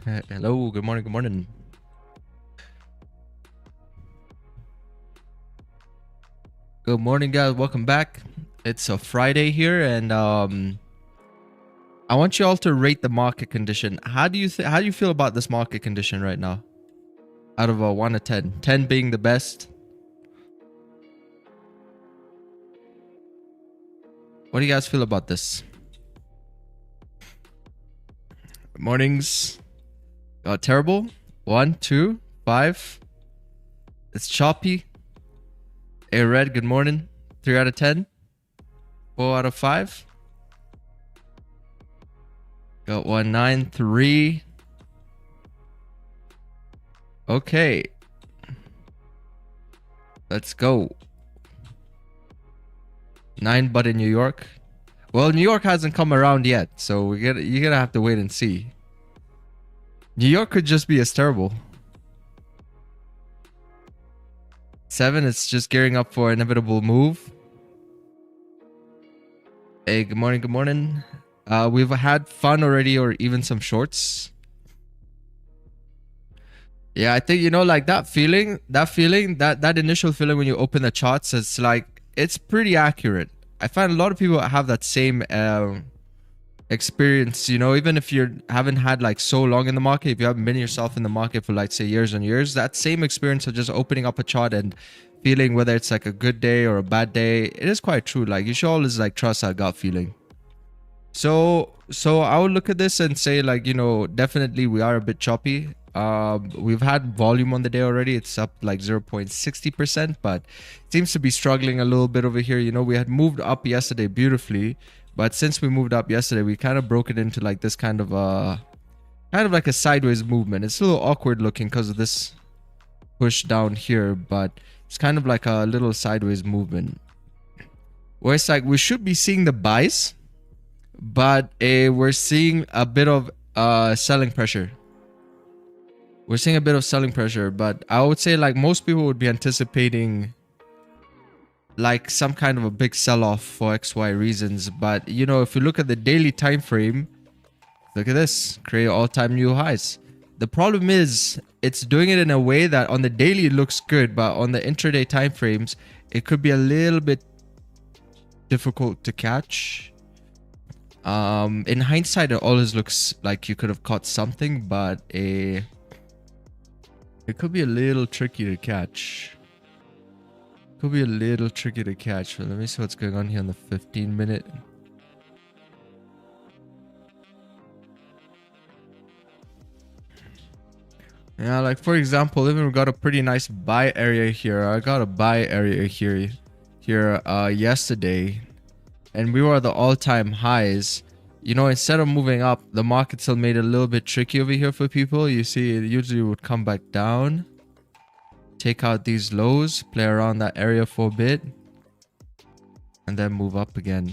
Hello, good morning, good morning. Good morning, guys. Welcome back. It's a Friday here, and I want you all to rate the market condition. How do you feel about this market condition right now? Out of a 1 to 10, 10 being the best. What do you guys feel about this? Mornings, terrible. 1, 2, 5. It's choppy. A red, good morning. 3 out of 10. 4 out of 5. Got 1, 9, 3. Okay. Let's go. 9 but in New York. Well, New York hasn't come around yet, so you're gonna have to wait and see. New York could just be as terrible. 7, it's just gearing up for an inevitable move. Hey, good morning, good morning. We've had fun already, or even some shorts. Yeah, I think, you know, like that initial feeling when you open the charts, it's like, it's pretty accurate. I find a lot of people have that same experience, you know, even if you haven't had like so long in the market, if you haven't been yourself in the market for like say years and years, that same experience of just opening up a chart and feeling whether it's like a good day or a bad day, it is quite true. Like you should always like trust that gut feeling. So I would look at this and say, like, you know, definitely we are a bit choppy. We've had volume on the day already. It's up like 0.60%, but it seems to be struggling a little bit over here. You know, we had moved up yesterday beautifully, but since we moved up yesterday, we kind of broke it into like this kind of like a sideways movement. It's a little awkward looking because of this push down here, but it's kind of like a little sideways movement where it's like we should be seeing the buys, but we're seeing a bit of selling pressure. We're seeing a bit of selling pressure, but I would say like most people would be anticipating like some kind of a big sell-off for XY reasons. But you know, if you look at the daily time frame, look at this, create all-time new highs. The problem is it's doing it in a way that on the daily it looks good, but on the intraday time frames it could be a little bit difficult to catch. In hindsight, it always looks like you could have caught something, but it could be a little tricky to catch. Could be a little tricky to catch. Let me see what's going on here on the 15-minute. Yeah, like for example, even we got a pretty nice buy area here. I got a buy area here yesterday, and we were at the all-time highs. You know, instead of moving up, the market still made it a little bit tricky over here for people. You see, it usually would come back down, take out these lows, play around that area for a bit, and then move up again.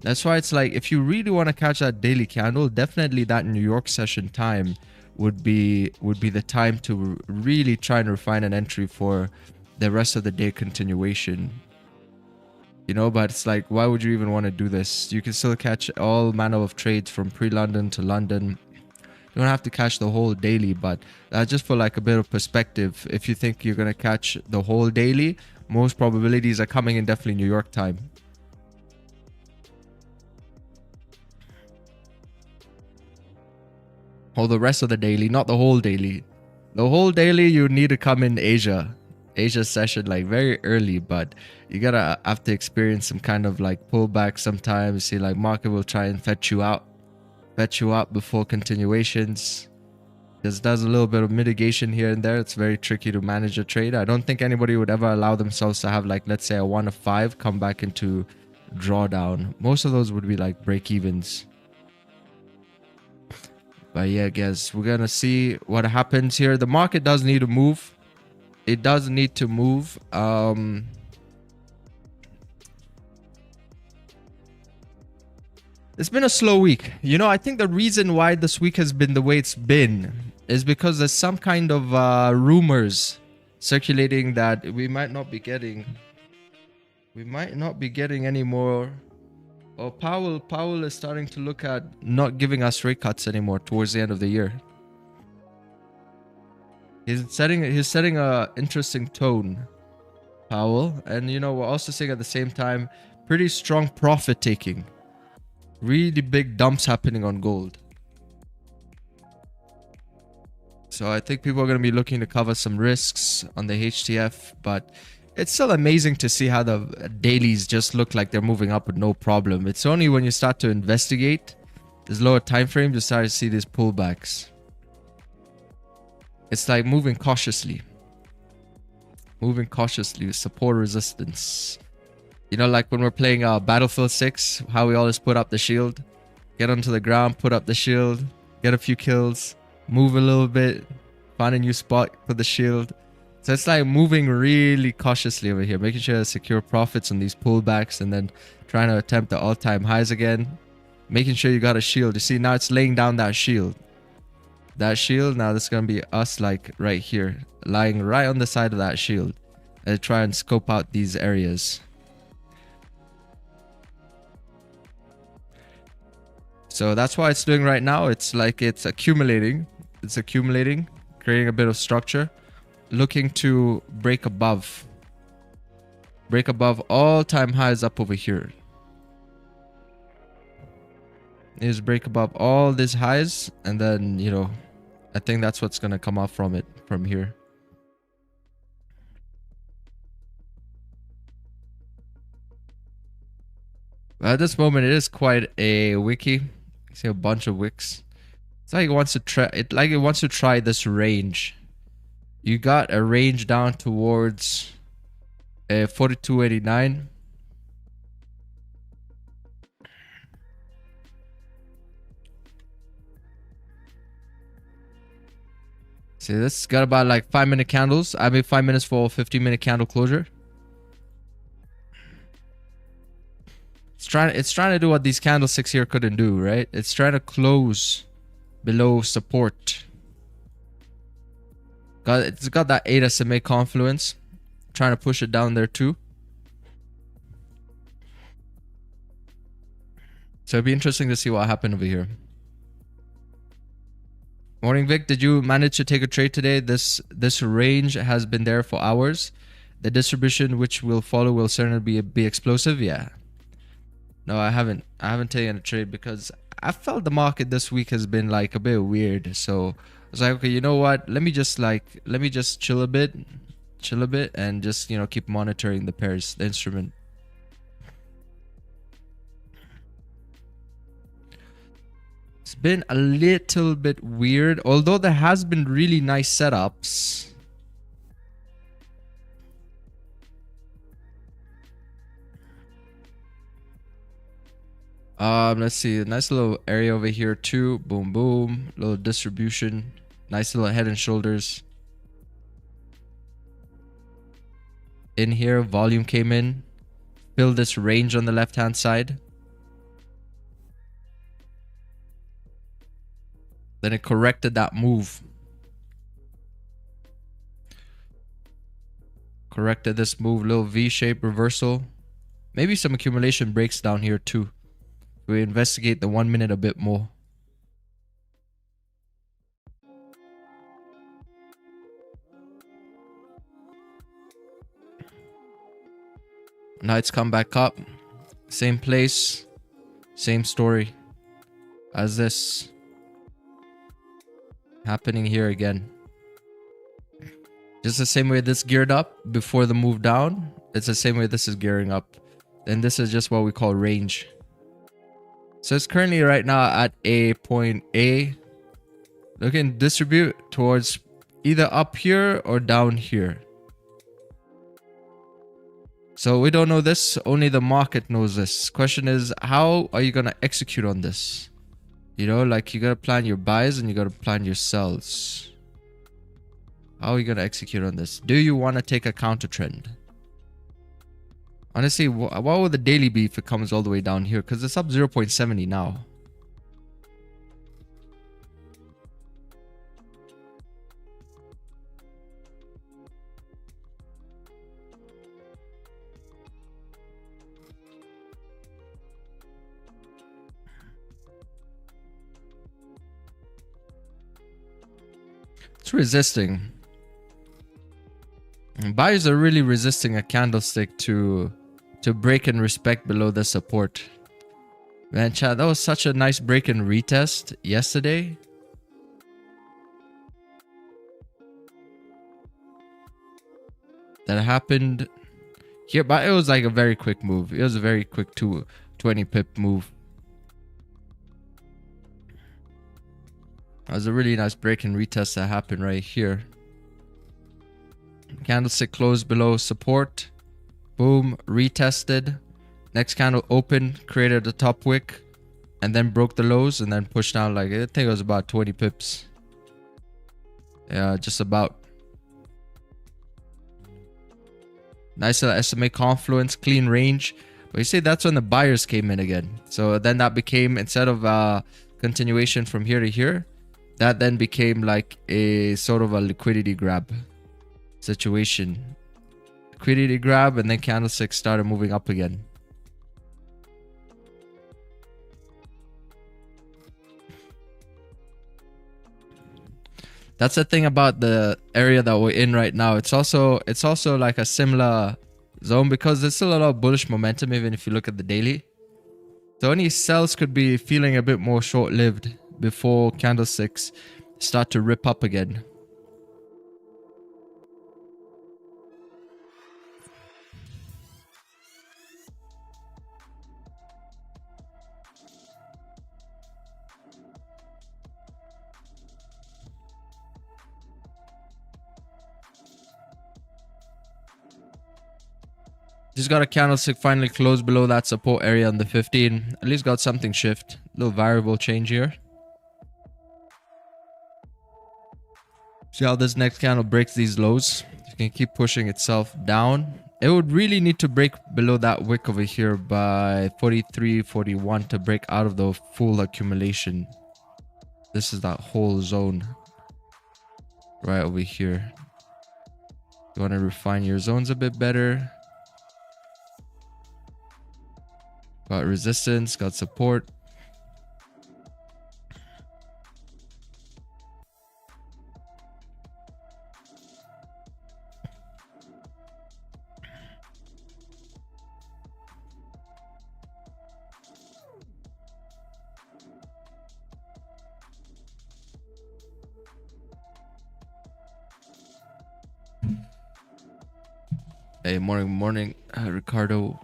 That's why it's like, if you really want to catch that daily candle, definitely that New York session time would be the time to really try and refine an entry for the rest of the day continuation. You know, but it's like, why would you even want to do this? You can still catch all manner of trades from pre-London to London. You don't have to catch the whole daily, but just for like a bit of perspective, if you think you're going to catch the whole daily, most probabilities are coming in definitely New York time. Or the rest of the daily, not the whole daily. The whole daily, you need to come in Asia session like very early, but you gotta have to experience some kind of like pullback sometimes. See, like market will try and fetch you up before continuations. Just does a little bit of mitigation here and there. It's very tricky to manage a trade. I don't think anybody would ever allow themselves to have like, let's say, a 1 of 5 come back into drawdown. Most of those would be like break evens. But yeah, guys, we're gonna see what happens here. The market does need to move. It does need to move. It's been a slow week. You know, I think the reason why this week has been the way it's been is because there's some kind of rumors circulating that we might not be getting any more Oh, Powell is starting to look at not giving us rate cuts anymore towards the end of the year. He's setting a interesting tone, Powell, and you know, we're also seeing at the same time pretty strong profit taking. Really big dumps happening on gold. So I think people are going to be looking to cover some risks on the HTF, but it's still amazing to see how the dailies just look like they're moving up with no problem. It's only when you start to investigate this lower time frame you start to see these pullbacks. It's like moving cautiously. Moving cautiously with support resistance. You know, like when we're playing Battlefield 6, how we always put up the shield. Get onto the ground, put up the shield, get a few kills, move a little bit, find a new spot for the shield. So it's like moving really cautiously over here, making sure to secure profits on these pullbacks and then trying to attempt the all-time highs again. Making sure you got a shield. You see, now it's laying down that shield. That shield, now that's going to be us like right here, lying right on the side of that shield. And try and scope out these areas. So that's why it's doing right now. It's like it's accumulating. It's accumulating, creating a bit of structure. Looking to break above all-time highs up over here. Is break above all these highs, and then, you know, I think that's what's gonna come off from it from here. At this moment, it is quite a wiki. I see a bunch of wicks. It's like it wants to try. It wants to try this range. You got a range down towards 42.89. See, this got about like 5-minute candles. I made 5 minutes for 15-minute candle closure. It's trying to do what these candlesticks here couldn't do, right? It's trying to close below support. It's got that 8 SMA confluence. Trying to push it down there too. So it'd be interesting to see what happened over here. Morning, Vic. Did you manage to take a trade today? This range has been there for hours. The distribution which will follow will certainly be explosive. Yeah. No, I haven't taken a trade because I felt the market this week has been like a bit weird. So I was like, okay, you know what? Let me just chill a bit and just, you know, keep monitoring the pairs, the instrument. It's been a little bit weird, although there has been really nice setups. Let's see, a nice little area over here too. Boom, boom, little distribution. Nice little head and shoulders. In here, volume came in. Filled this range on the left-hand side. Then it corrected that move. Corrected this move, little V-shape reversal. Maybe some accumulation breaks down here too. We investigate the 1 minute a bit more. Now it's come back up. Same place. Same story as this. Happening here again. Just the same way this geared up before the move down. It's the same way this is gearing up. And this is just what we call range. So it's currently right now at a point A. Looking to distribute towards either up here or down here. So we don't know this. Only the market knows this. Question is, how are you going to execute on this? You know, like you got to plan your buys and you got to plan your sells. How are you going to execute on this? Do you want to take a counter trend? Honestly, what would the daily be if it comes all the way down here? Because it's up 0.70 now. It's resisting. Buyers are really resisting a candlestick to break and respect below the support. Man, chat, that was such a nice break and retest yesterday. That happened here, but it was like a very quick move. It was a very quick 20 pip move. That was a really nice break and retest that happened right here. Candlestick closed below support. Boom, retested. Next candle opened, created a top wick, and then broke the lows and then pushed down like, I think it was about 20 pips. Yeah, just about. Nice little SMA confluence, clean range. But you see, that's when the buyers came in again. So then that became, instead of continuation from here to here, that then became like a sort of a liquidity grab situation. Liquidity grab, and then candlesticks started moving up again. That's the thing about the area that we're in right now. It's also like a similar zone because there's still a lot of bullish momentum even if you look at the daily. So any sells could be feeling a bit more short-lived before candlesticks start to rip up again. Just got a candlestick finally close below that support area on the 15. At least got something shift. Little variable change here. See how this next candle breaks these lows. You can keep pushing itself down. It would really need to break below that wick over here by 43, 41 to break out of the full accumulation. This is that whole zone right over here. You want to refine your zones a bit better. Got resistance, got support. Hey, morning, Ricardo.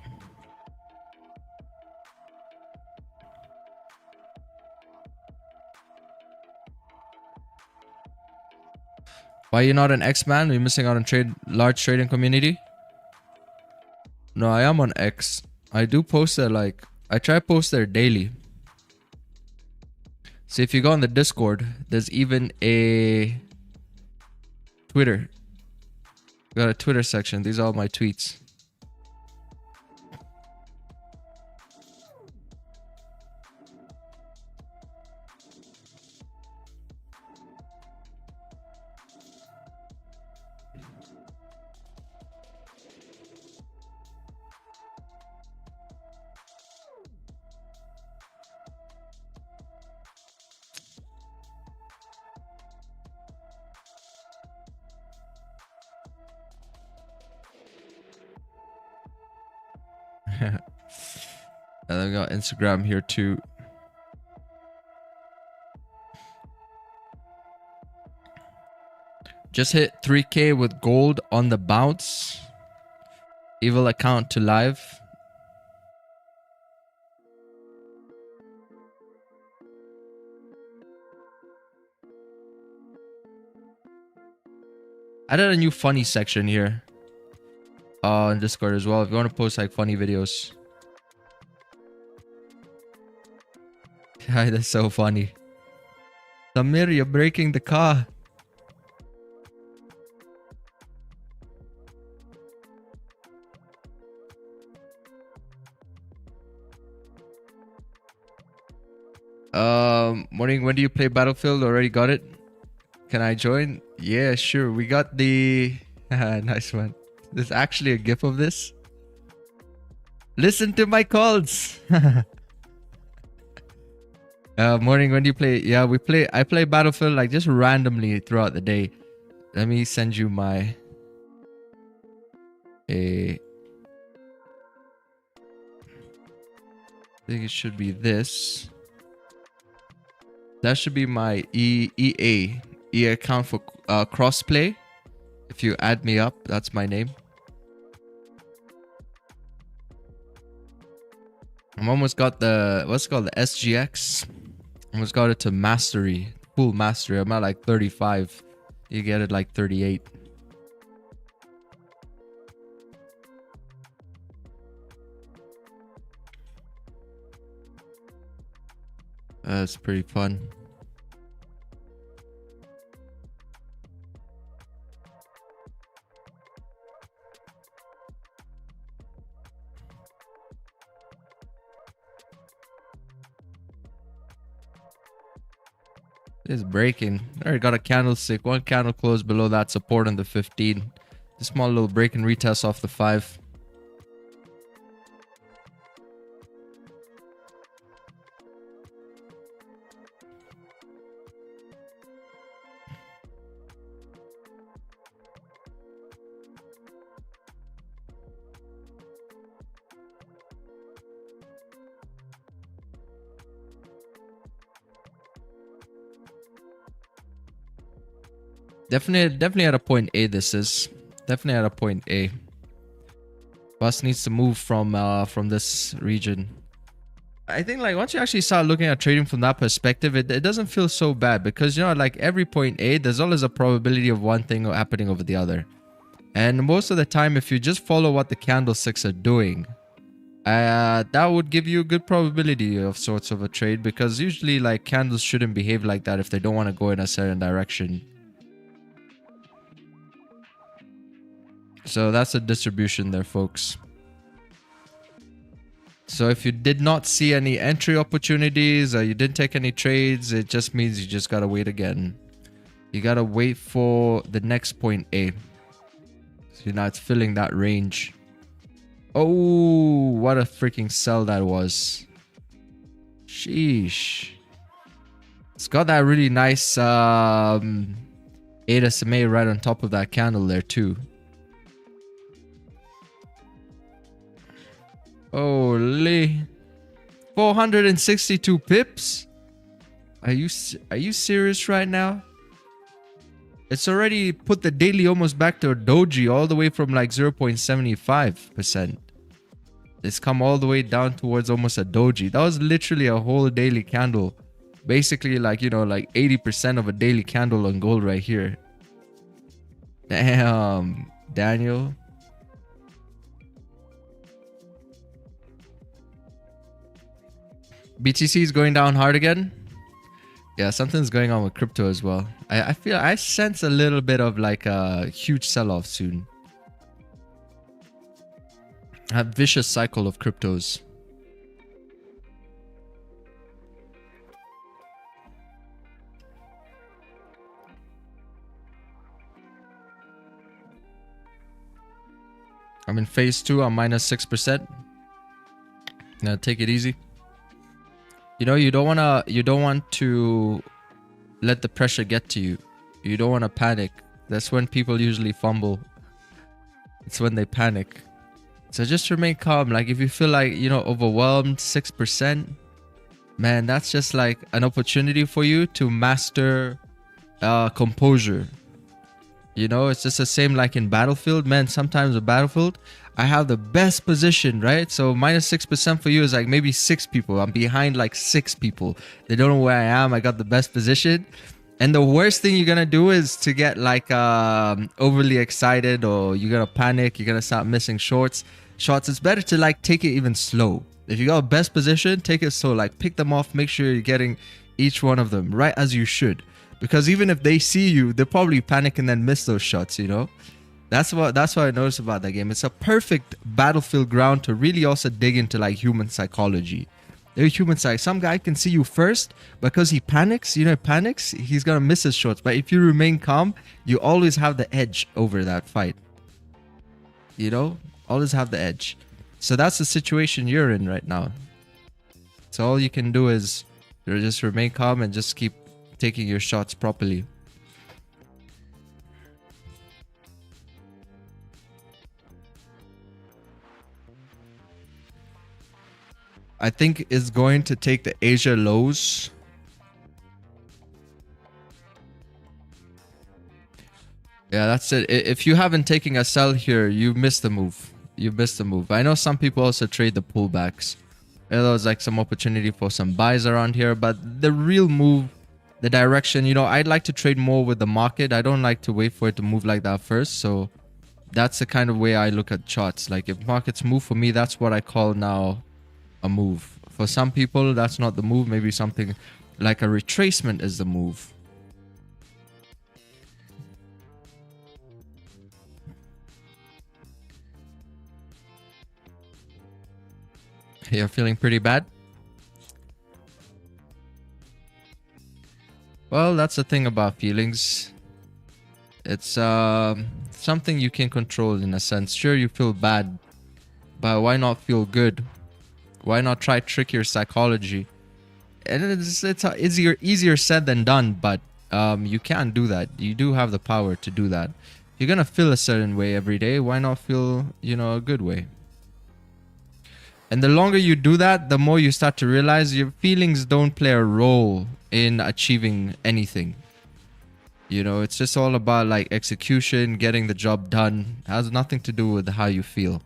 Why are you not an X, man? Are you missing out on large trading community? No, I am on X. I do post there, like, I try to post there daily. So if you go on the Discord, there's even a Twitter. Got a Twitter section. These are all my tweets. And I got Instagram here too. Just hit 3K with gold on the bounce. Evil account to live. I added a new funny section here. On Discord as well. If you want to post like funny videos. That's so funny. Samir, you're breaking the car. Morning, when do you play Battlefield? Already got it? Can I join? Yeah, sure. We got the... nice one. There's actually a GIF of this. Listen to my calls. Morning, when do you play? Yeah, I play Battlefield like just randomly throughout the day. Let me send you my I think it should be this. That should be my EA account for crossplay. If you add me up, that's my name. I'm almost got the what's it called, the SGX. Almost got it to mastery, full mastery. I'm at like 35. You get it like 38. That's pretty fun. It's breaking. I already got a candlestick. One candle closed below that support on the 15. A small little break and retest off the 5. Definitely at a point A. This is definitely at a point A. Bus needs to move from this region. I think like once you actually start looking at trading from that perspective, it doesn't feel so bad, because you know, like every point A, there's always a probability of one thing happening over the other. And most of the time, if you just follow what the candlesticks are doing, that would give you a good probability of sorts of a trade, because usually like candles shouldn't behave like that if they don't want to go in a certain direction. So that's a distribution there, folks. So if you did not see any entry opportunities or you didn't take any trades, it just means you just gotta wait again. You gotta wait for the next point A. So now it's filling that range. Oh, what a freaking sell that was. Sheesh. It's got that really nice 8 SMA right on top of that candle there too. Holy, 462 pips. Are you serious right now? It's already put the daily almost back to a doji, all the way from like 0.75%. It's come all the way down towards almost a doji. That was literally a whole daily candle. Basically like, you know, like 80% of a daily candle on gold right here. Damn, Daniel. BTC is going down hard again. Yeah, something's going on with crypto as well. I sense a little bit of like a huge sell-off soon. A vicious cycle of cryptos. I'm in phase 2. I'm minus 6%. Now take it easy. You know, you don't want to let the pressure get to you. You don't want to panic. That's when people usually fumble. It's when they panic. So just remain calm. Like if you feel like, you know, overwhelmed, 6%, man, that's just like an opportunity for you to master composure. You know, it's just the same like in Battlefield. Man, sometimes in Battlefield, I have the best position, right? So minus 6% for you is like maybe 6 people. I'm behind like 6 people. They don't know where I am. I got the best position. And the worst thing you're going to do is to get like overly excited, or you're going to panic. You're going to start missing shots. It's better to like take it even slow. If you got a best position, take it slow. Like pick them off. Make sure you're getting each one of them right as you should. Because even if they see you, they'll probably panic and then miss those shots, you know? That's what I noticed about that game. It's a perfect battlefield ground to really also dig into like human psychology. Human psych. Some guy can see you first because he panics. You know, panics, he's gonna miss his shots. But if you remain calm, you always have the edge over that fight. You know, always have the edge. So that's the situation you're in right now. So all you can do is So just remain calm and just keep taking your shots properly. I think it's going to take the Asia lows. Yeah, that's it. If you haven't taken a sell here, you missed the move. You missed the move. I know some people also trade the pullbacks. There's like some opportunity for some buys around here, but the real move, the direction, you know, I'd like to trade more with the market. I don't like to wait for it to move like that first. So that's the kind of way I look at charts. Like if markets move, for me, that's what I call now a move. For some people, that's not the move. Maybe something like a retracement is the move. You're feeling pretty bad? Well, that's the thing about feelings. It's something you can control in a sense. Sure, you feel bad, but why not feel good? Why not try trick your psychology? And it's easier said than done, but you can do that. You do have the power to do that. If you're gonna feel a certain way every day, why not feel, you know, a good way? And the longer you do that, the more you start to realize your feelings don't play a role in achieving anything. You know, it's just all about like execution, getting the job done. It has nothing to do with how you feel.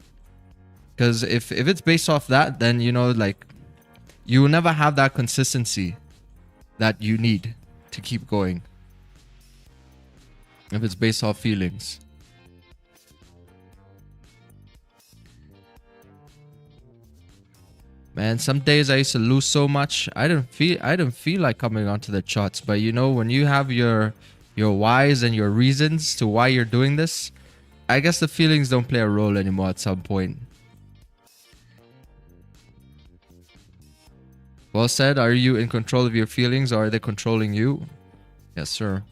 Because if it's based off that, then, you know, like you will never have that consistency that you need to keep going. If it's based off feelings. Man, some days I used to lose so much. I didn't feel like coming onto the charts. But you know, when you have your whys and your reasons to why you're doing this, I guess the feelings don't play a role anymore at some point. Well said. Are you in control of your feelings, or are they controlling you? Yes, sir.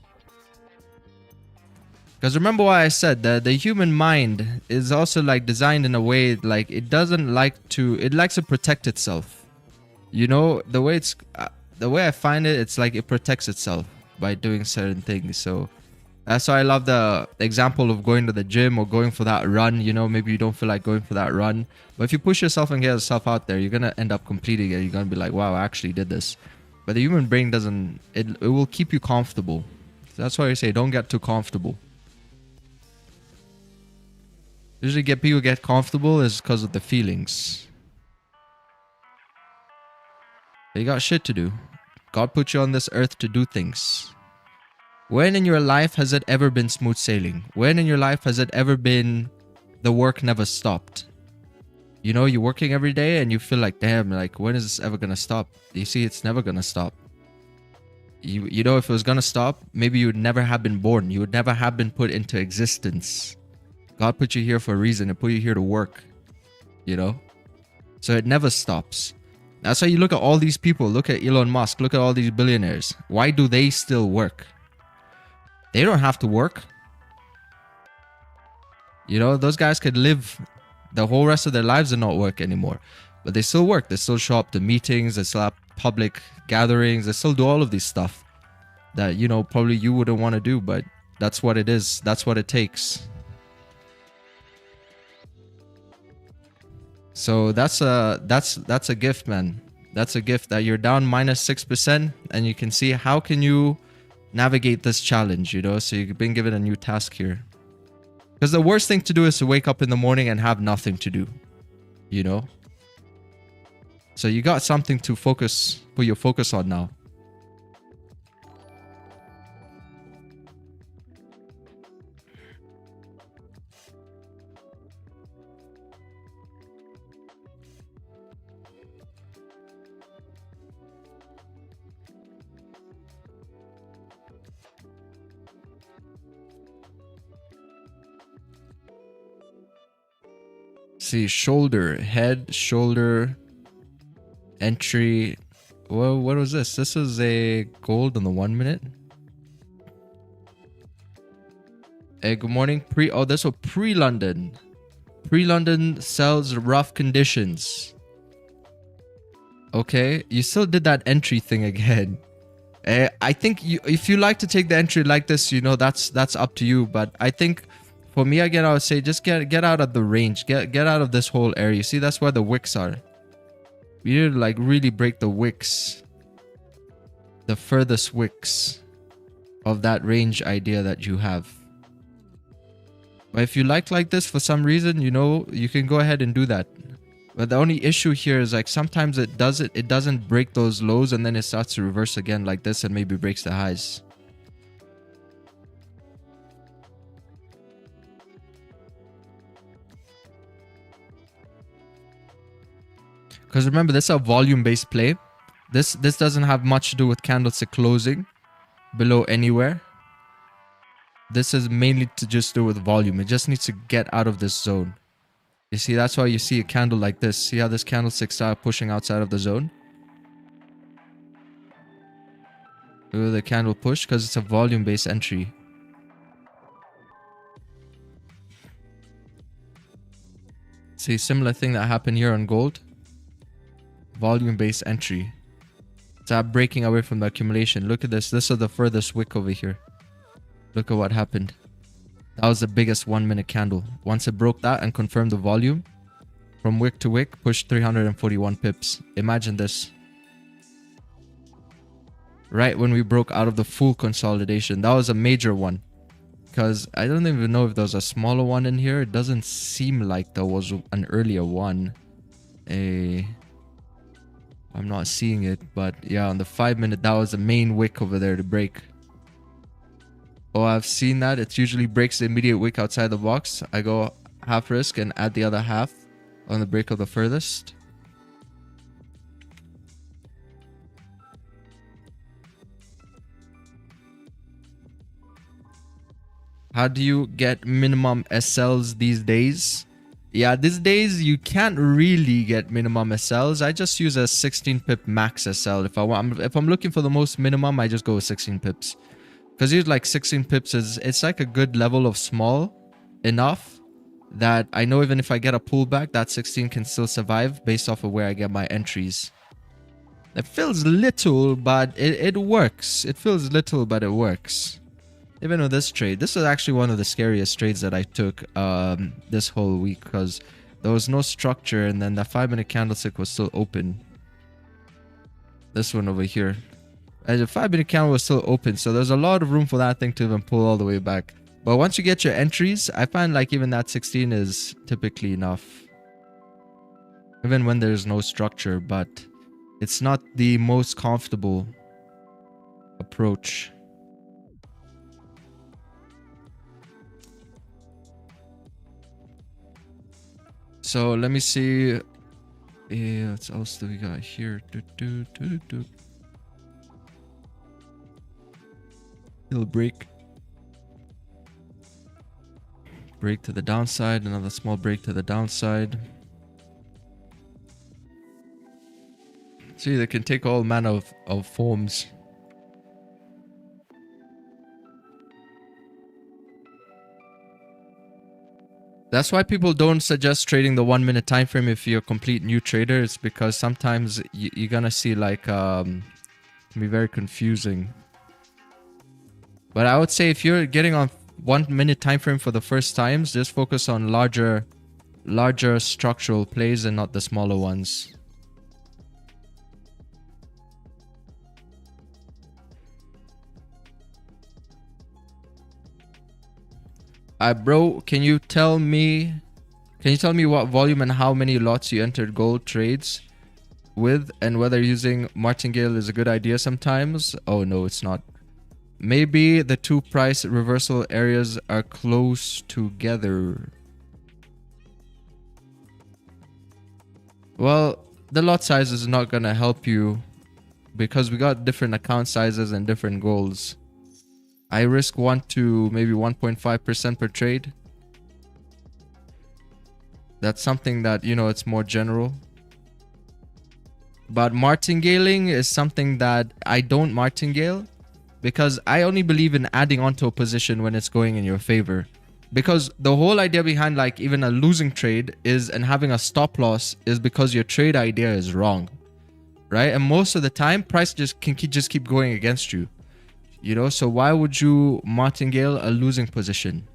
Because remember what I said, the human mind is also like designed in a way like it doesn't like to, it likes to protect itself. You know, the way I find it, it's like it protects itself by doing certain things. So that's why I love the example of going to the gym or going for that run. You know, maybe you don't feel like going for that run, but if you push yourself and get yourself out there, you're going to end up completing it. You're going to be like, wow, I actually did this. But the human brain doesn't, it will keep you comfortable. So that's why I say don't get too comfortable. Usually people get comfortable is because of the feelings. You got shit to do. God put you on this earth to do things. When in your life has it ever been smooth sailing? When in your life has it ever been the work never stopped? You know, you're working every day and you feel like, damn, like when is this ever gonna stop? You see, it's never gonna stop. You know, if it was gonna stop, maybe you would never have been born. You would never have been put into existence. God put you here for a reason. It put you here to work, you know? So it never stops. That's why you look at all these people. Look at Elon Musk. Look at all these billionaires. Why do they still work? They don't have to work. You know, those guys could live the whole rest of their lives and not work anymore. But they still work. They still show up to meetings. They still have public gatherings. They still do all of these stuff that, you know, probably you wouldn't want to do. But that's what it is. That's what it takes. So that's a gift, man. That's a gift that you're down minus 6% and you can see how can you navigate this challenge, you know? So you've been given a new task here. Because the worst thing to do is to wake up in the morning and have nothing to do, you know? So you got something to put your focus on now. See, shoulder, head, shoulder, entry. Well, what was this? This is a gold on the 1 minute. Hey, good morning. This was pre-London. Pre-London sells rough conditions. Okay, you still did that entry thing again. I think if you like to take the entry like this, you know, that's up to you. But I think for me, again, I would say just get out of the range. Get out of this whole area. See, that's where the wicks are. You need to like really break the wicks. The furthest wicks of that range idea that you have. But if you like this for some reason, you know, you can go ahead and do that. But the only issue here is like sometimes it doesn't break those lows and then it starts to reverse again like this and maybe breaks the highs. Because remember, this is a volume-based play. This doesn't have much to do with candlestick closing below anywhere. This is mainly to just do with volume. It just needs to get out of this zone. You see, that's why you see a candle like this. See how this candlestick started pushing outside of the zone? Look at the candle push because it's a volume-based entry. See, similar thing that happened here on gold. Volume-based entry. Start breaking away from the accumulation. Look at this. This is the furthest wick over here. Look at what happened. That was the biggest 1 minute candle. Once it broke that and confirmed the volume, from wick to wick, pushed 341 pips. Imagine this. Right when we broke out of the full consolidation. That was a major one. Because I don't even know if there was a smaller one in here. It doesn't seem like there was an earlier one. I'm not seeing it. But yeah, on the 5 minute, that was the main wick over there to break. Oh, I've seen that. It usually breaks the immediate wick outside the box. I go half risk and add the other half on the break of the furthest. How do you get minimum SLs these days? Yeah, these days you can't really get minimum SLs. I just use a 16 pip max SL. If I'm looking for the most minimum, I just go with 16 pips. Because use like 16 pips it's like a good level of small enough that I know even if I get a pullback, that 16 can still survive based off of where I get my entries. It feels little, but it works. It feels little, but it works. Even with this trade, this is actually one of the scariest trades that I took this whole week because there was no structure and then the 5 minute candlestick was still open. This one over here. The 5 minute candle was still open, so there's a lot of room for that thing to even pull all the way back. But once you get your entries, I find like even that 16 is typically enough. Even when there's no structure, but it's not the most comfortable approach. So let me see. Yeah, what else do we got here? Little break. Break to the downside. Another small break to the downside. See, they can take all manner of forms. That's why people don't suggest trading the 1 minute time frame if you're a complete new trader. It's because sometimes you're gonna see like it can be very confusing. But I would say if you're getting on 1 minute time frame for the first times, just focus on larger structural plays and not the smaller ones. Bro, can you tell me what volume and how many lots you entered gold trades with and whether using martingale is a good idea sometimes? Oh no, it's not. Maybe the two price reversal areas are close together. Well, the lot size is not gonna help you because we got different account sizes and different goals. I risk 1 to maybe 1.5% per trade. That's something that, you know, it's more general. But martingaling is something that I don't martingale because I only believe in adding onto a position when it's going in your favor. Because the whole idea behind like even a losing trade is and having a stop loss is because your trade idea is wrong. right? And most of the time, price just can just keep going against you, you know? So why would you martingale a losing position?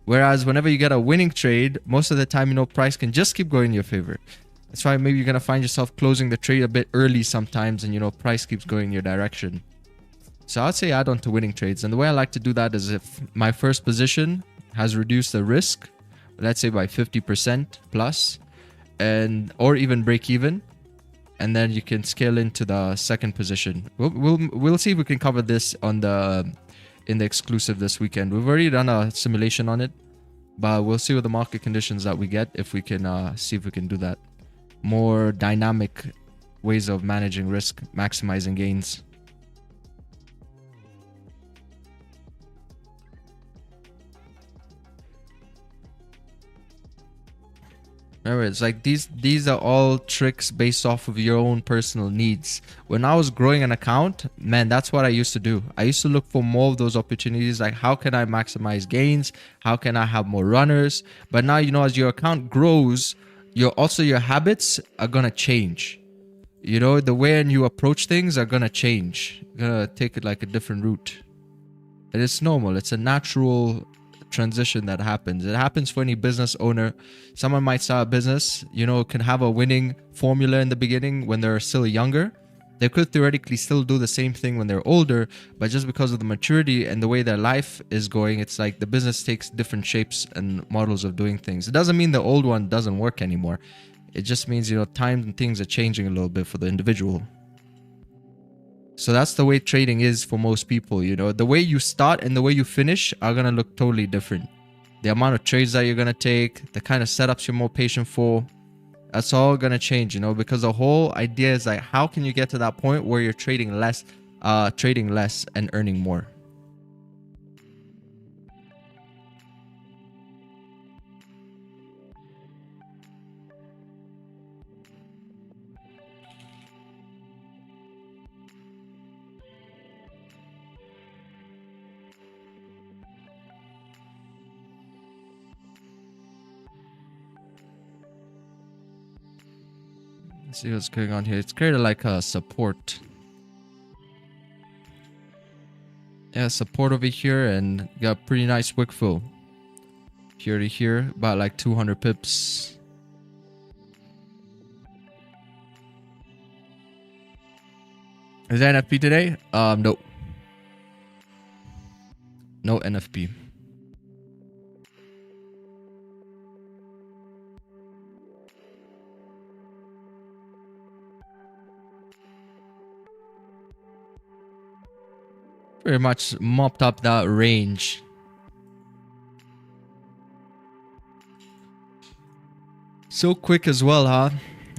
Whereas whenever you get a winning trade, most of the time, you know, price can just keep going in your favor. That's why maybe you're going to find yourself closing the trade a bit early sometimes, and, you know, price keeps going in your direction. So I'd say add on to winning trades. And the way I like to do that is if my first position has reduced the risk, let's say by 50% plus, and or even break even, and then you can scale into the second position. We'll see if we can cover this on in the exclusive this weekend. We've already done a simulation on it, but we'll see what the market conditions that we get, if we can see if we can do that. More dynamic ways of managing risk, maximizing gains. Remember, it's like these are all tricks based off of your own personal needs. When I was growing an account, man, that's what I used to do. I used to look for more of those opportunities, like how can I maximize gains? How can I have more runners? But now, you know, as your account grows, your habits are gonna change. You know, the way you approach things are gonna change. You're gonna take it like a different route. And it's normal. It's a natural transition that happens. It happens for any business owner. Someone might start a business, you know, can have a winning formula in the beginning when they're still younger. They could theoretically still do the same thing when they're older, but just because of the maturity and the way their life is going, it's like the business takes different shapes and models of doing things. It doesn't mean the old one doesn't work anymore. It just means, you know, time and things are changing a little bit for the individual. So that's the way trading is for most people, you know. The way you start and the way you finish are going to look totally different. The amount of trades that you're going to take, the kind of setups you're more patient for, that's all going to change, you know, because the whole idea is like, how can you get to that point where you're trading less and earning more? Let's see what's going on here. It's created like a support. Yeah, support over here, and got pretty nice wick fill. Here to here, about like 200 pips. Is there NFP today? No. No NFP. Pretty much mopped up that range. So quick as well, huh?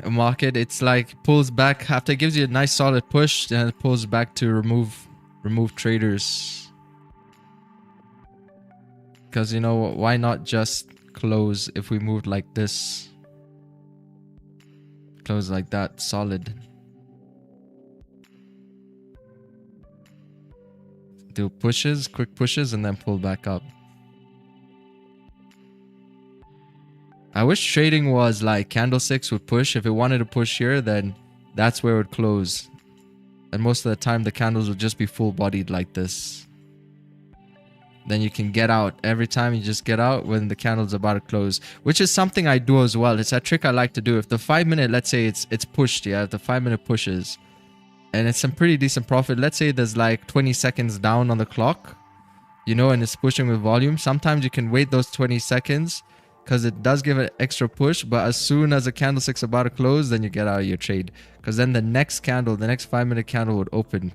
A market, it's like pulls back after it gives you a nice solid push, then it pulls back to remove traders. Because, you know, why not just close if we moved like this? Close like that, solid. Do pushes, quick pushes, and then pull back up. I wish trading was like candlesticks would push. If it wanted to push here, then that's where it would close. And most of the time, the candles would just be full-bodied like this. Then you can get out. Every time you just get out when the candle's about to close, which is something I do as well. It's a trick I like to do. If the 5 minute, let's say it's pushed, yeah, if the 5 minute pushes, and it's some pretty decent profit. Let's say there's like 20 seconds down on the clock, you know, and it's pushing with volume. Sometimes you can wait those 20 seconds because it does give an extra push. But as soon as the candlestick's about to close, then you get out of your trade. Because then the next candle, the next 5 minute candle would open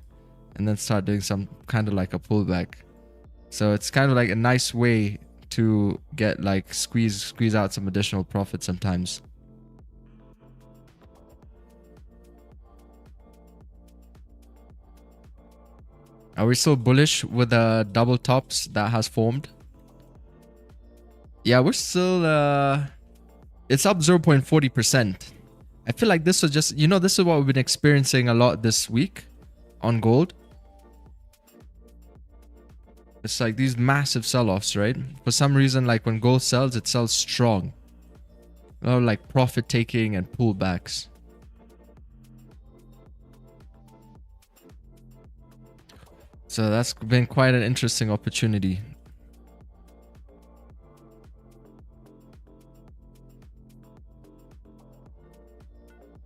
and then start doing some kind of like a pullback. So it's kind of like a nice way to get like squeeze out some additional profit sometimes. Are we still bullish with the double tops that has formed? Yeah, we're still it's up 0.40%. I feel like this was just, you know, this is what we've been experiencing a lot this week on gold. It's like these massive sell-offs, right? For some reason, like when gold sells, it sells strong. You know, like profit taking and pullbacks. So that's been quite an interesting opportunity.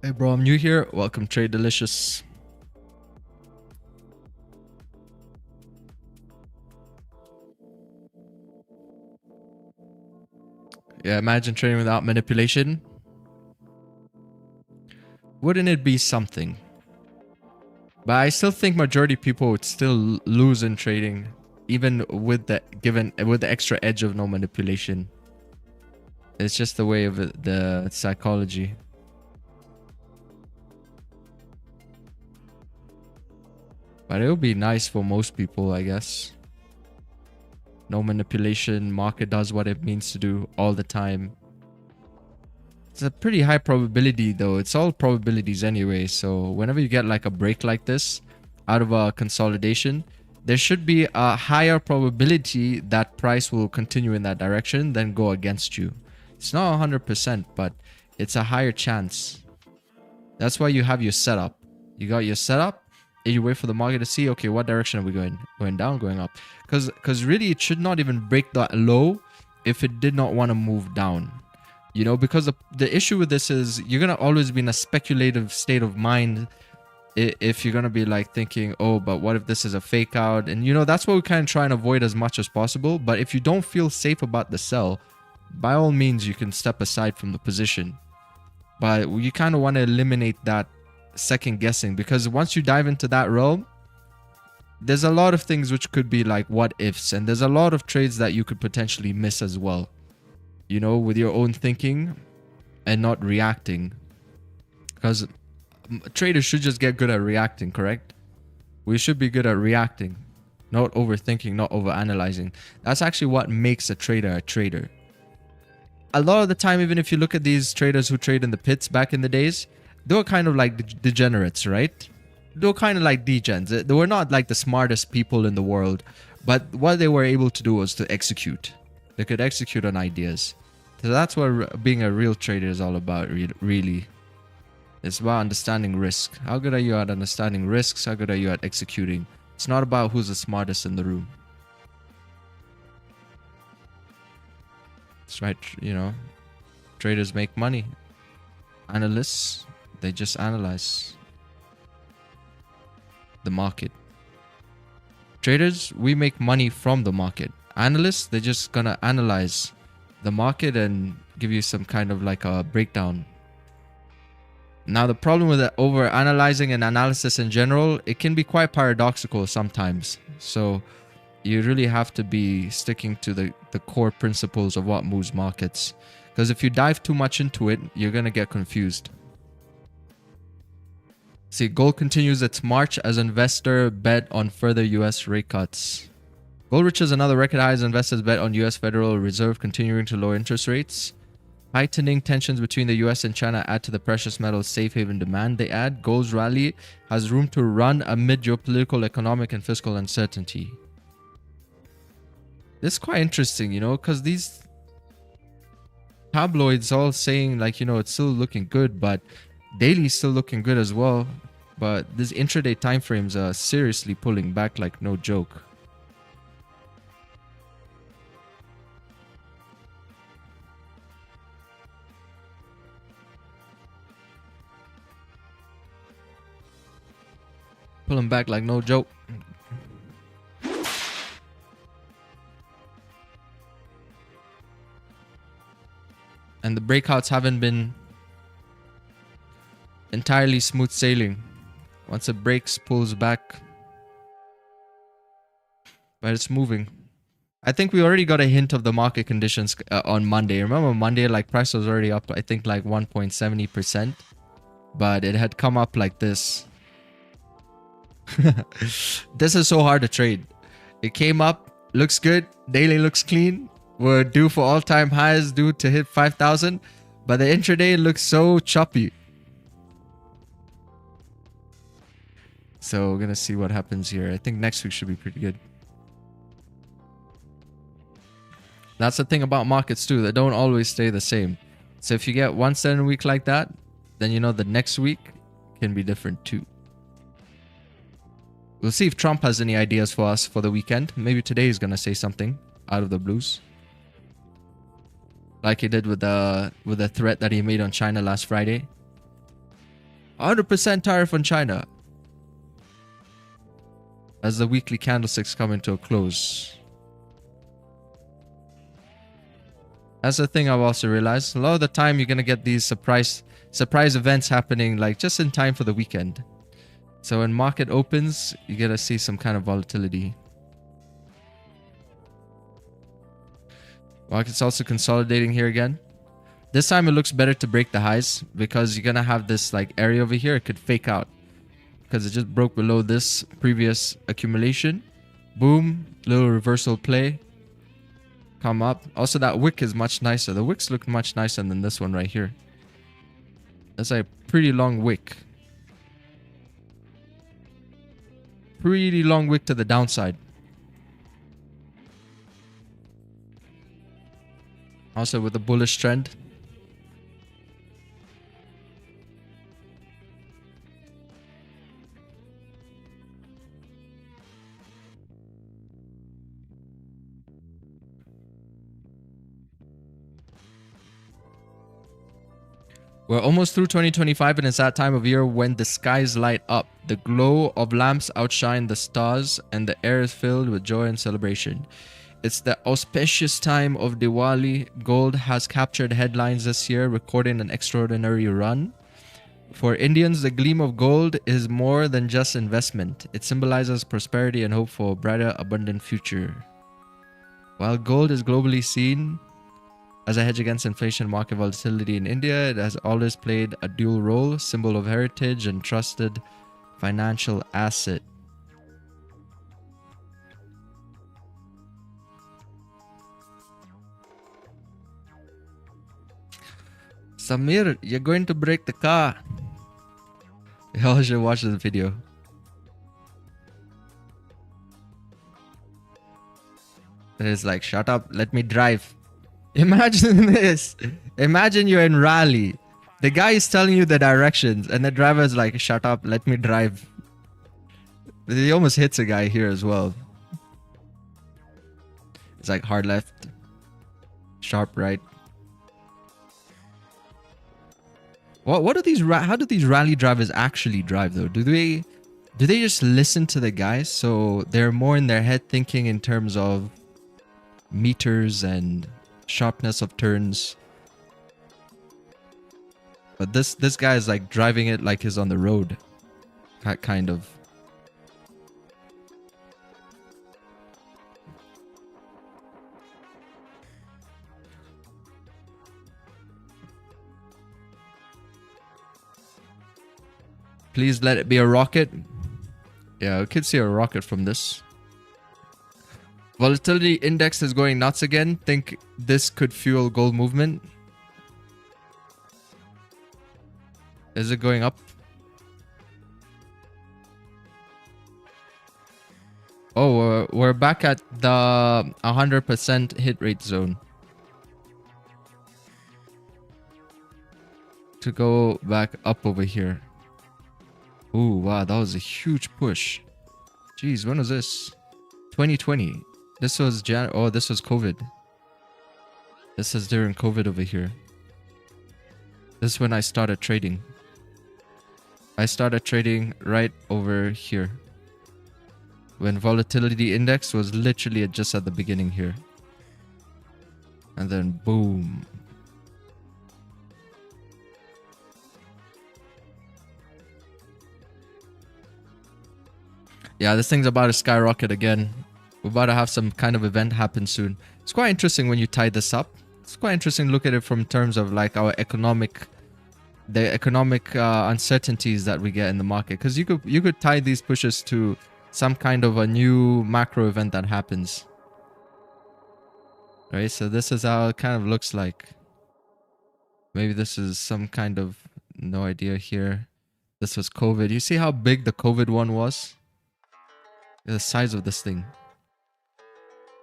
Hey bro, I'm new here. Welcome, Trade Delicious. Yeah, imagine trading without manipulation. Wouldn't it be something? But I still think majority of people would still lose in trading, even with the extra edge of no manipulation. It's just the way of the psychology. But it would be nice for most people, I guess. No manipulation, market does what it means to do all the time. It's a pretty high probability though. It's all probabilities anyway. So whenever you get like a break like this out of a consolidation, there should be a higher probability that price will continue in that direction than go against you. It's not 100%, but it's a higher chance. That's why you have your setup. You got your setup and you wait for the market to see, okay, what direction are we going? Going down, going up? Because really it should not even break that low if it did not want to move down. You know, because the issue with this is you're going to always be in a speculative state of mind if you're going to be like thinking, oh, but what if this is a fake out? And, you know, that's what we kind of try and avoid as much as possible. But if you don't feel safe about the sell, by all means, you can step aside from the position. But you kind of want to eliminate that second guessing, because once you dive into that realm, there's a lot of things which could be like what ifs, and there's a lot of trades that you could potentially miss as well. You know, with your own thinking and not reacting. Because traders should just get good at reacting, correct? We should be good at reacting, not overthinking, not overanalyzing. That's actually what makes a trader a trader. A lot of the time, even if you look at these traders who trade in the pits back in the days, they were kind of like degenerates, right? They were kind of like degens. They were not like the smartest people in the world, but what they were able to do was to execute. They could execute on ideas. So that's what being a real trader is all about, really. It's about understanding risk. How good are you at understanding risks? How good are you at executing? It's not about who's the smartest in the room. That's right, you know. Traders make money. Analysts, they just analyze the market. Traders, we make money from the market. Analysts, they're just gonna analyze the market and give you some kind of like a breakdown. Now, the problem with over analyzing and analysis in general, it can be quite paradoxical sometimes. So you really have to be sticking to the core principles of what moves markets. Because if you dive too much into it, you're gonna get confused. See, gold continues its march as investor bet on further US rate cuts. Gold reaches another record high as investors bet on US Federal Reserve continuing to lower interest rates. Heightening tensions between the US and China add to the precious metal's safe haven demand. They add gold's rally has room to run amid geopolitical, economic, and fiscal uncertainty. This is quite interesting, you know, because these tabloids all saying like, you know, it's still looking good, but daily is still looking good as well. But these intraday timeframes are seriously pulling back like no joke. Pulling back like no joke. And the breakouts haven't been entirely smooth sailing. Once it breaks, pulls back. But it's moving. I think we already got a hint of the market conditions on Monday. Remember Monday, like price was already up, I think like 1.70%. But it had come up like this. This is so hard to trade. It came up, looks good, daily looks clean. We're due for all-time highs, due to hit 5,000. But the intraday looks so choppy. So we're gonna see what happens here. I think next week should be pretty good. That's the thing about markets too. They don't always stay the same. So if you get one certain week like that, then you know the next week can be different too. We'll see if Trump has any ideas for us for the weekend. Maybe today he's gonna say something out of the blues, like he did with the threat that he made on China last Friday. 100% tariff on China. As the weekly candlesticks come into a close. That's the thing I've also realized. A lot of the time you're gonna get these surprise events happening like just in time for the weekend. So when market opens, you gotta see some kind of volatility. Market's also consolidating here again. This time it looks better to break the highs because you're gonna have this like area over here. It could fake out because it just broke below this previous accumulation. Boom, little reversal play. Come up. Also, that wick is much nicer. The wicks look much nicer than this one right here. That's a pretty long wick. Pretty long wick to the downside. Also with a bullish trend. We're almost through 2025 and it's that time of year when the skies light up. The glow of lamps outshine the stars and the air is filled with joy and celebration. It's the auspicious time of Diwali. Gold has captured headlines this year, recording an extraordinary run. For Indians, the gleam of gold is more than just investment. It symbolizes prosperity and hope for a brighter, abundant future. While gold is globally seen as a hedge against inflation and market volatility in India, it has always played a dual role, symbol of heritage and trusted financial asset. Samir, you're going to break the car. Y'all should watch this video. It's like, shut up, let me drive. Imagine this. Imagine you're in rally. The guy is telling you the directions and the driver is like, shut up, let me drive. He almost hits a guy here as well. It's like hard left, sharp right. What do these how do these rally drivers actually drive though? Do they just listen to the guys, so they're more in their head thinking in terms of meters and sharpness of turns? But this guy is like driving it like he's on the road, kind of. Please let it be a rocket. Yeah, we could see a rocket from this. Volatility index is going nuts again. Think this could fuel gold movement. Is it going up? Oh, we're back at the 100% hit rate zone. To go back up over here. Ooh, wow, that was a huge push. Jeez, when was this? 2020. This was oh, this was COVID. This is during COVID over here. This is when I started trading. I started trading right over here. When volatility index was literally just at the beginning here. And then boom. Yeah, this thing's about to skyrocket again. We're about to have some kind of event happen soon. It's quite interesting when you tie this up. It's quite interesting to look at it from terms of like our economic uncertainties that we get in the market. Because you could tie these pushes to some kind of a new macro event that happens. Right, so this is how it kind of looks like. Maybe this is some kind of, no idea here. This was COVID. You see how big the COVID one was? The size of this thing.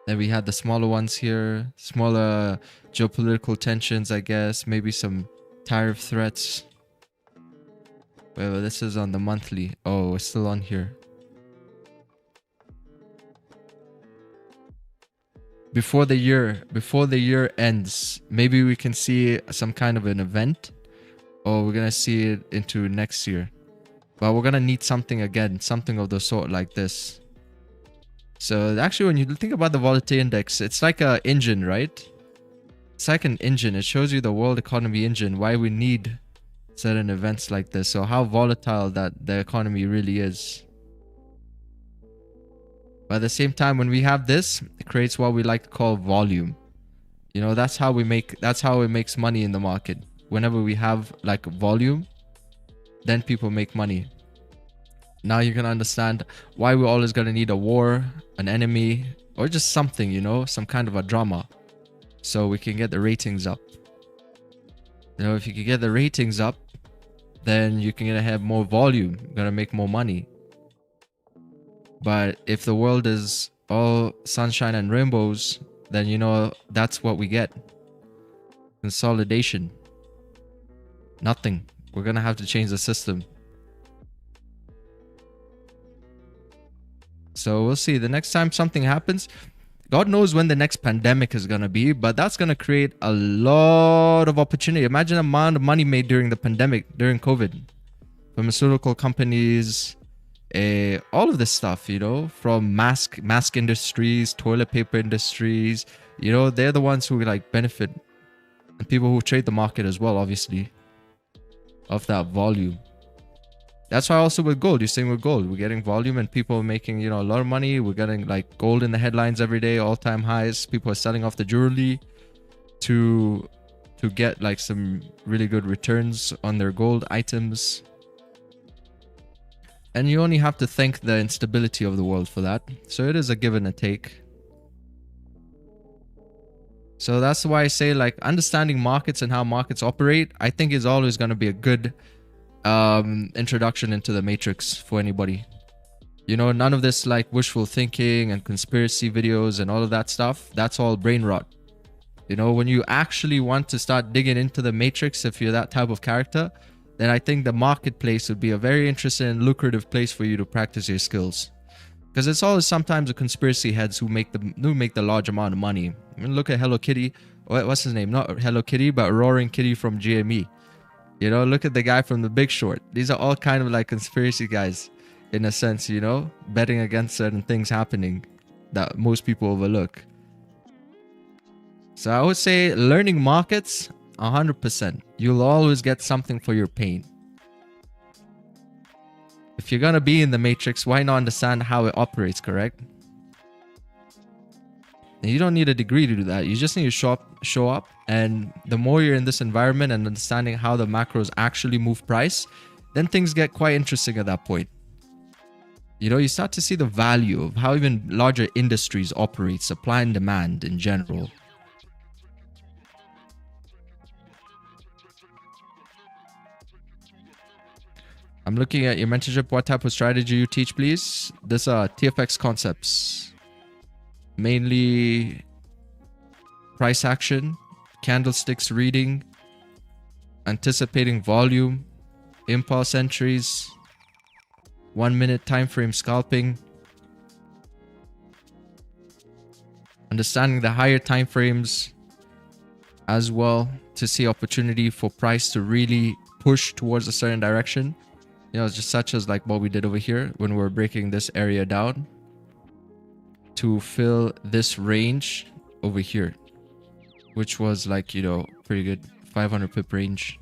Then we had the smaller ones here. Smaller geopolitical tensions, I guess. Maybe some tariff threats. Wait, this is on the monthly. Oh, we're still on here. before the year ends, maybe we can see some kind of an event, or we're gonna see it into next year. But we're gonna need something again, something of the sort like this. So actually, when you think about the volatility index, it's like an engine, right? It's like an engine. It shows you the world economy engine, why we need certain events like this. So how volatile that the economy really is. But at the same time, when we have this, it creates what we like to call volume. You know, that's how it makes money in the market. Whenever we have like volume, then people make money. Now you can understand why we're always going to need a war, an enemy, or just something, you know, some kind of a drama, so we can get the ratings up. You know, if you can get the ratings up, then you can have more volume. You're going to make more money. But if the world is all sunshine and rainbows, then, you know, that's what we get. Consolidation. Nothing. We're going to have to change the system. So we'll see. The next time something happens, God knows when the next pandemic is going to be, but that's going to create a lot of opportunity. Imagine the amount of money made during the pandemic, during COVID. Pharmaceutical companies, all of this stuff, you know, from mask industries, toilet paper industries, you know, they're the ones who like benefit. And people who trade the market as well, obviously, of that volume. That's why also with gold, you're saying with gold, we're getting volume and people are making, you know, a lot of money. We're getting like gold in the headlines every day, all-time highs. People are selling off the jewelry to get like some really good returns on their gold items. And you only have to thank the instability of the world for that. So it is a give and a take. So that's why I say, like, understanding markets and how markets operate, I think is always going to be a good introduction into the matrix for anybody. You know, none of this like wishful thinking and conspiracy videos and all of that stuff. That's all brain rot. You know, when you actually want to start digging into the matrix, if you're that type of character, then I think the marketplace would be a very interesting and lucrative place for you to practice your skills. Because it's always sometimes the conspiracy heads who make the large amount of money. I mean, look at Hello Kitty. What's his name? Not Hello Kitty, but Roaring Kitty from GME. You know, look at the guy from The Big Short. These are all kind of like conspiracy guys, in a sense, you know, betting against certain things happening that most people overlook. So I would say learning markets, 100%. You'll always get something for your pain. If you're going to be in the matrix, why not understand how it operates, correct? And you don't need a degree to do that. You just need to show up. And the more you're in this environment and understanding how the macros actually move price, then things get quite interesting at that point. You know, you start to see the value of how even larger industries operate, supply and demand in general. I'm looking at your mentorship. What type of strategy you teach, please? This TFX concepts. Mainly price action, candlesticks reading, anticipating volume, impulse entries, 1 minute time frame scalping, understanding the higher time frames as well to see opportunity for price to really push towards a certain direction. You know, just such as like what we did over here when we're breaking this area down to fill this range over here, which was like, you know, pretty good 500 pip range.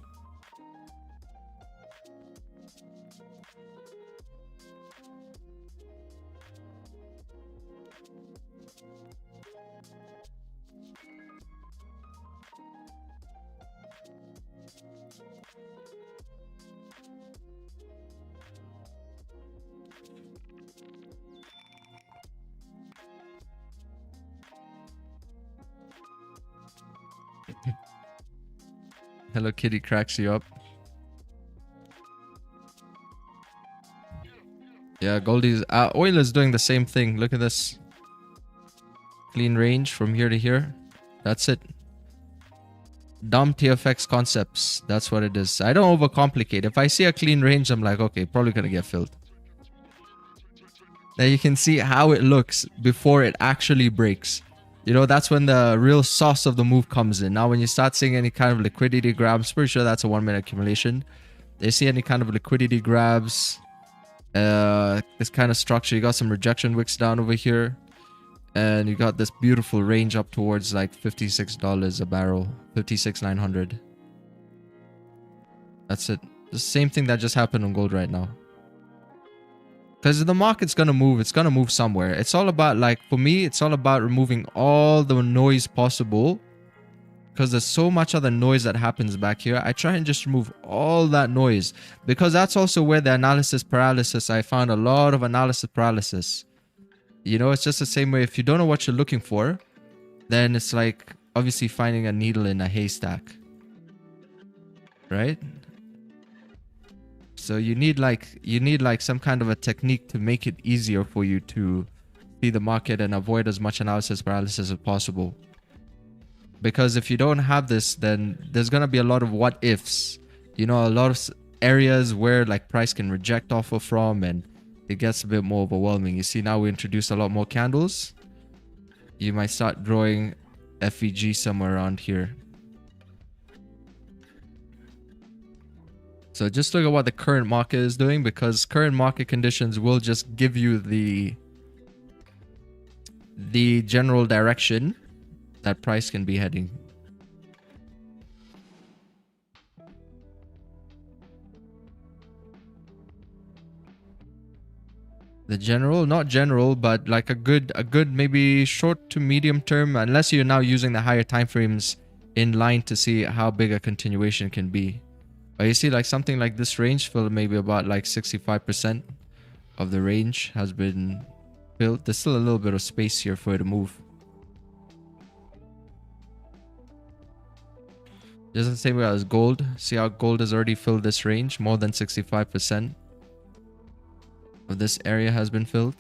Hello Kitty cracks you up. Yeah, Goldie's oil is doing the same thing. Look at this. Clean range from here to here. That's it. Dumb TFX concepts. That's what it is. I don't overcomplicate. If I see a clean range, I'm like, okay, probably gonna get filled. Now you can see how it looks before it actually breaks. You know, that's when the real sauce of the move comes in. Now, when you start seeing any kind of liquidity grabs, pretty sure that's a 1 minute accumulation. They see any kind of liquidity grabs, this kind of structure, you got some rejection wicks down over here, and you got this beautiful range up towards like $56 a barrel, 56,900. That's it. The same thing that just happened on gold right now. Because the market's gonna move, it's gonna move somewhere. It's all about, like, for me, it's all about removing all the noise possible. Because there's so much other noise that happens back here. I try and just remove all that noise. Because that's also where the analysis paralysis, I found a lot of analysis paralysis. You know, it's just the same way. If you don't know what you're looking for, then it's like obviously finding a needle in a haystack. Right? So you need like some kind of a technique to make it easier for you to see the market and avoid as much analysis paralysis as possible. Because if you don't have this, then there's going to be a lot of what ifs. You know, a lot of areas where like price can reject offer from, and it gets a bit more overwhelming. You see, now we introduced a lot more candles. You might start drawing FEG somewhere around here. So just look at what the current market is doing, because current market conditions will just give you the general direction that price can be heading. The general, not general, but like a good maybe short to medium term, unless you're now using the higher time frames in line to see how big a continuation can be. But you see, like something like this range filled, maybe about like 65% of the range has been filled. There's still a little bit of space here for it to move. Just the same way as gold. See how gold has already filled this range? More than 65% of this area has been filled.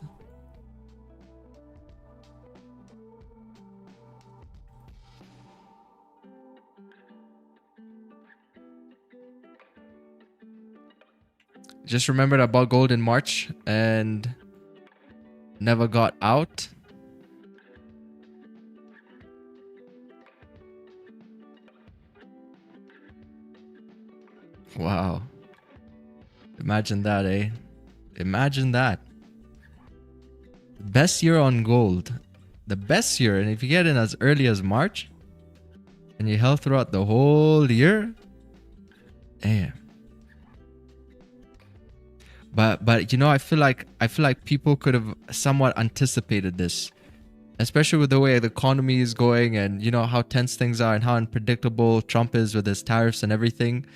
Just remembered I bought gold in March and never got out. Wow. Imagine that, eh? Imagine that. Best year on gold. The best year. And if you get in as early as March and you held throughout the whole year, damn. But you know, I feel like people could have somewhat anticipated this, especially with the way the economy is going, and you know how tense things are and how unpredictable Trump is with his tariffs and everything.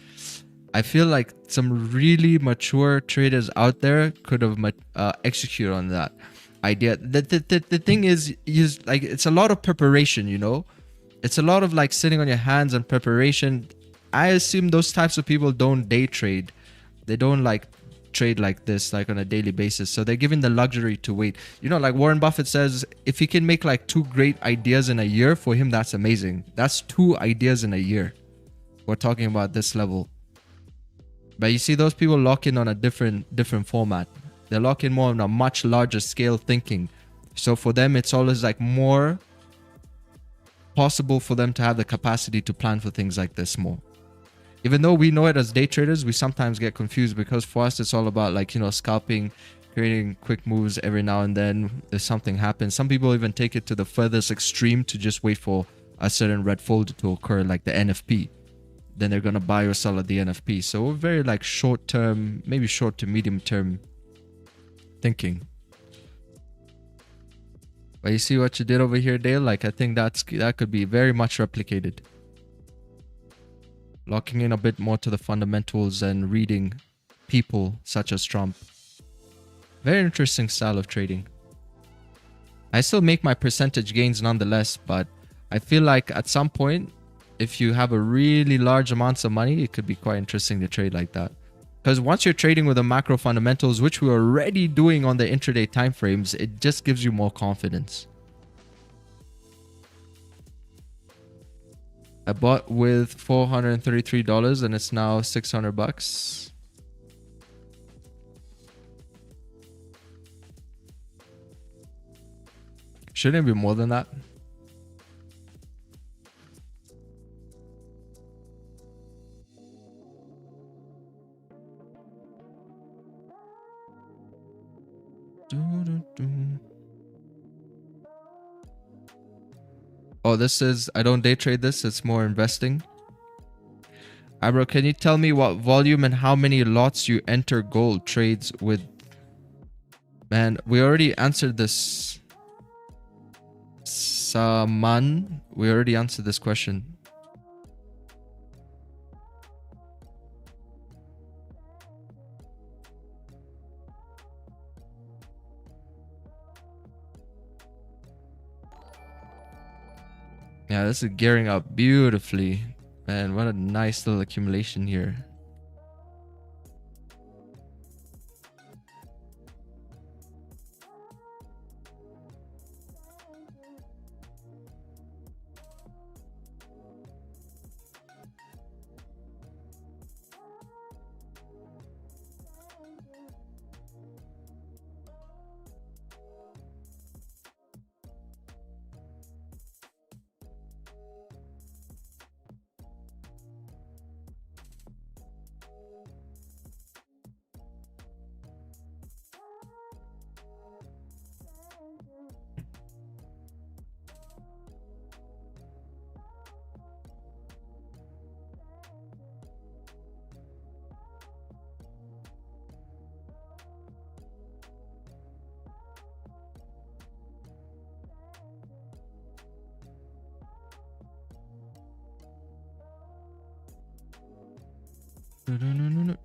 I feel like some really mature traders out there could have executed on that idea. The thing is like, it's a lot of preparation, you know? It's a lot of like sitting on your hands and preparation. I assume those types of people don't day trade. They don't like trade like this, like on a daily basis. So they're given the luxury to wait. You know, like Warren Buffett says, if he can make like 2 great ideas in a year, for him, that's amazing. That's 2 ideas in a year. We're talking about this level. But you see, those people lock in on a different format. They lock in more on a much larger scale thinking. So for them, it's always like more possible for them to have the capacity to plan for things like this more. Even though we know it as day traders, we sometimes get confused, because for us, it's all about like, you know, scalping, creating quick moves every now and then if something happens. Some people even take it to the furthest extreme to just wait for a certain red fold to occur, like the NFP. Then they're going to buy or sell at the NFP. So we're very like short term, maybe short to medium term thinking. But you see what you did over here, Dale? Like, I think that could be very much replicated. Locking in a bit more to the fundamentals and reading people such as Trump. Very interesting style of trading. I still make my percentage gains nonetheless, but I feel like at some point, if you have a really large amounts of money, it could be quite interesting to trade like that. Because once you're trading with the macro fundamentals, which we're already doing on the intraday timeframes, it just gives you more confidence. I bought with $433 and it's now $600. Shouldn't it be more than that? Oh, this is, I don't day trade this. It's more investing. Bro, can you tell me what volume and how many lots you enter gold trades with? Man, we already answered this. Saman, we already answered this question. Yeah, this is gearing up beautifully. Man, what a nice little accumulation here. No.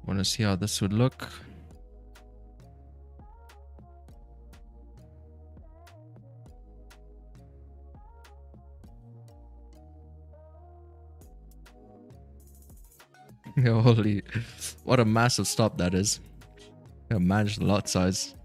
Want to see how this would look. Holy, what a massive stop that is. Manage the lot size.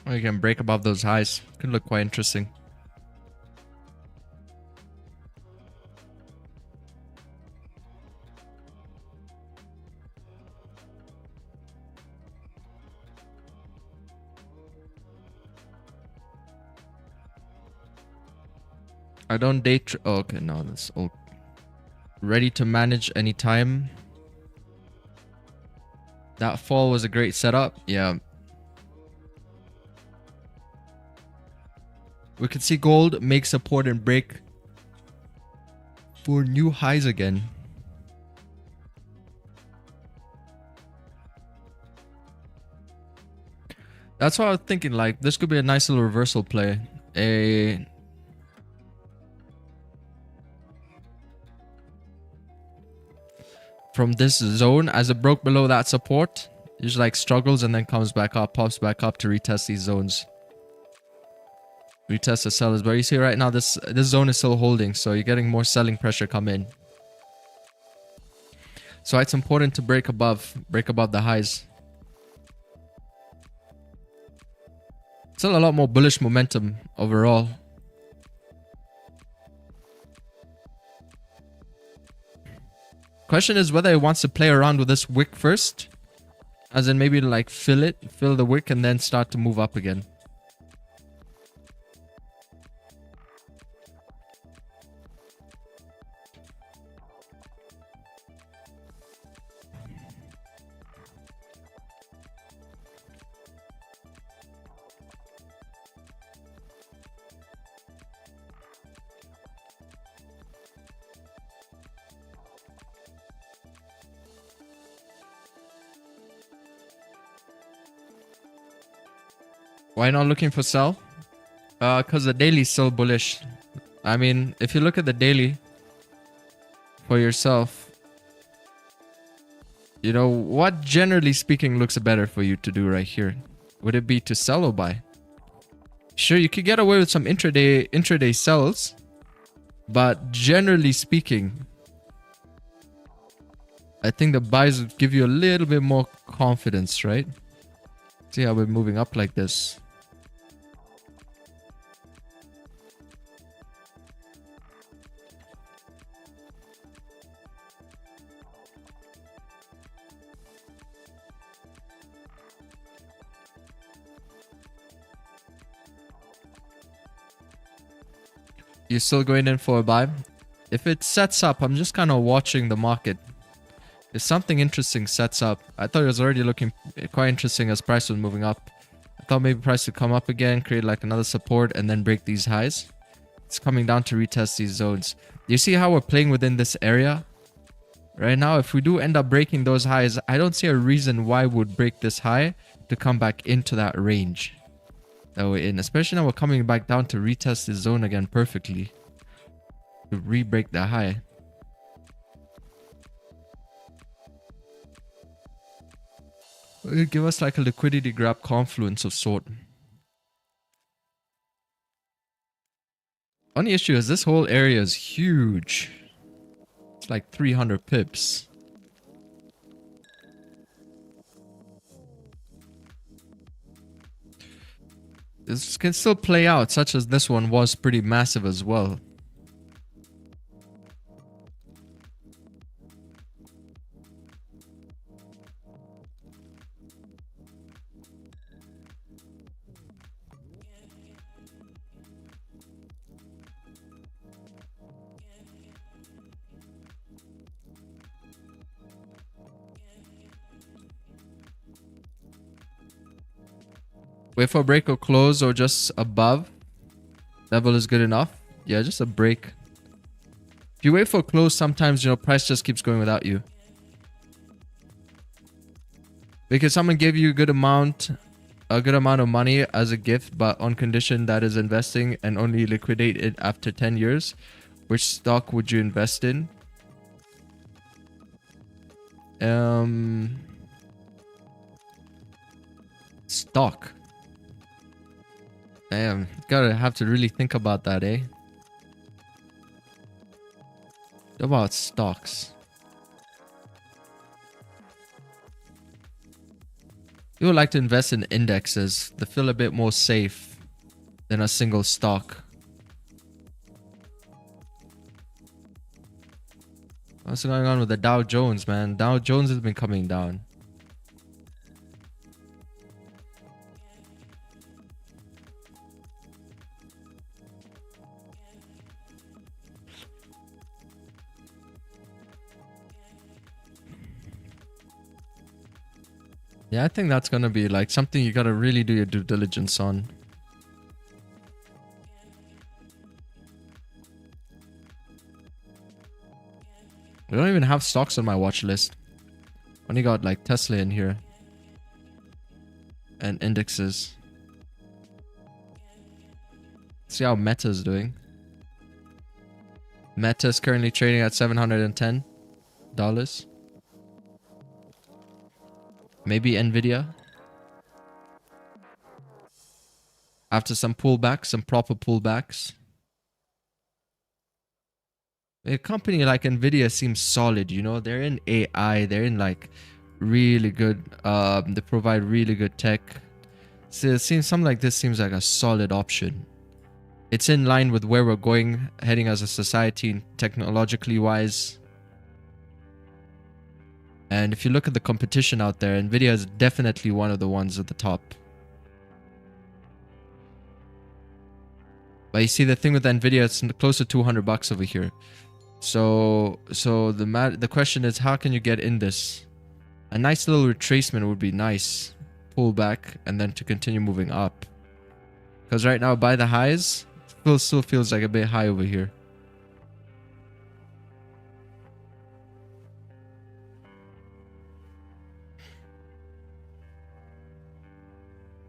Or you can break above those highs. Could look quite interesting. I don't date. Oh, okay, no, that's all. Ready to manage anytime. That fall was a great setup. Yeah. We could see gold make support and break for new highs again. That's what I was thinking. Like, this could be a nice little reversal play. From this zone, as it broke below that support, it just like struggles and then comes back up, pops back up to retest these zones. Retest the sellers, but you see right now this zone is still holding, so you're getting more selling pressure come in. So it's important to break above the highs. Still a lot more bullish momentum overall. Question is whether it wants to play around with this wick first, as in maybe like fill the wick and then start to move up again. Why not looking for sell? Because the daily is still bullish. I mean, if you look at the daily for yourself, you know, what generally speaking looks better for you to do right here? Would it be to sell or buy? Sure, you could get away with some intraday sells, but generally speaking, I think the buys would give you a little bit more confidence, right? See how we're moving up like this. You're still going in for a buy? If it sets up, I'm just kind of watching the market. If something interesting sets up, I thought it was already looking quite interesting as price was moving up. I thought maybe price would come up again, create like another support, and then break these highs. It's coming down to retest these zones. You see how we're playing within this area? Right now, if we do end up breaking those highs, I don't see a reason why we would break this high to come back into that range that we're in. Especially now we're coming back down to retest this zone again perfectly. To re-break that high. It'll give us like a liquidity grab confluence of sort. Only issue is this whole area is huge. It's like 300 pips. This can still play out, such as this one was pretty massive as well. Wait for a break or close or just above. Level is good enough. Yeah, just a break. If you wait for a close, sometimes, you know, price just keeps going without you. Because someone gave you a good amount of money as a gift, but on condition that is investing and only liquidate it after 10 years. Which stock would you invest in? Stock. Damn, gotta have to really think about that, eh? What about stocks? You would like to invest in indexes. They feel a bit more safe than a single stock. What's going on with the Dow Jones, man? Dow Jones has been coming down. Yeah, I think that's gonna be like something you gotta really do your due diligence on. I don't even have stocks on my watch list. Only got like Tesla in here. And indexes. See how Meta is doing. Meta is currently trading at $710. Maybe Nvidia. After some pullbacks, some proper pullbacks. A company like Nvidia seems solid, you know. They're in AI, they're in like really good, they provide really good tech. So it seems something like this seems like a solid option. It's in line with where we're going, heading as a society, technologically wise. And if you look at the competition out there, Nvidia is definitely one of the ones at the top. But you see, the thing with Nvidia, it's close to 200 bucks over here. So the question is, how can you get in this? A nice little retracement would be nice. Pull back and then to continue moving up. Because right now, by the highs, still feels like a bit high over here.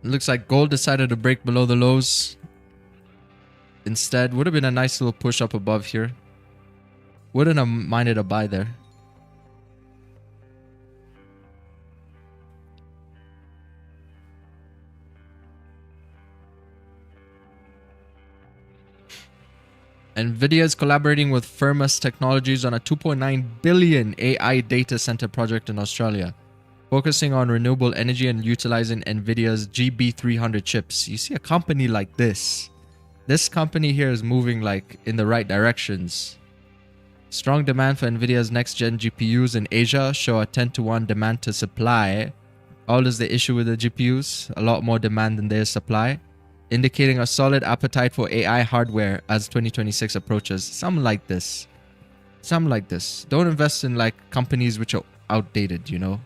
It looks like gold decided to break below the lows. Instead, would have been a nice little push up above here. Wouldn't have minded a buy there. Nvidia is collaborating with Firmus Technologies on a 2.9 billion AI data center project in Australia, focusing on renewable energy and utilizing Nvidia's GB300 chips. You see a company like this. This company here is moving like in the right directions. Strong demand for Nvidia's next-gen GPUs in Asia show a 10-to-1 demand to supply. All is the issue with the GPUs, a lot more demand than there is supply, indicating a solid appetite for AI hardware as 2026 approaches. Something like this. Something like this. Don't invest in like companies which are outdated, you know.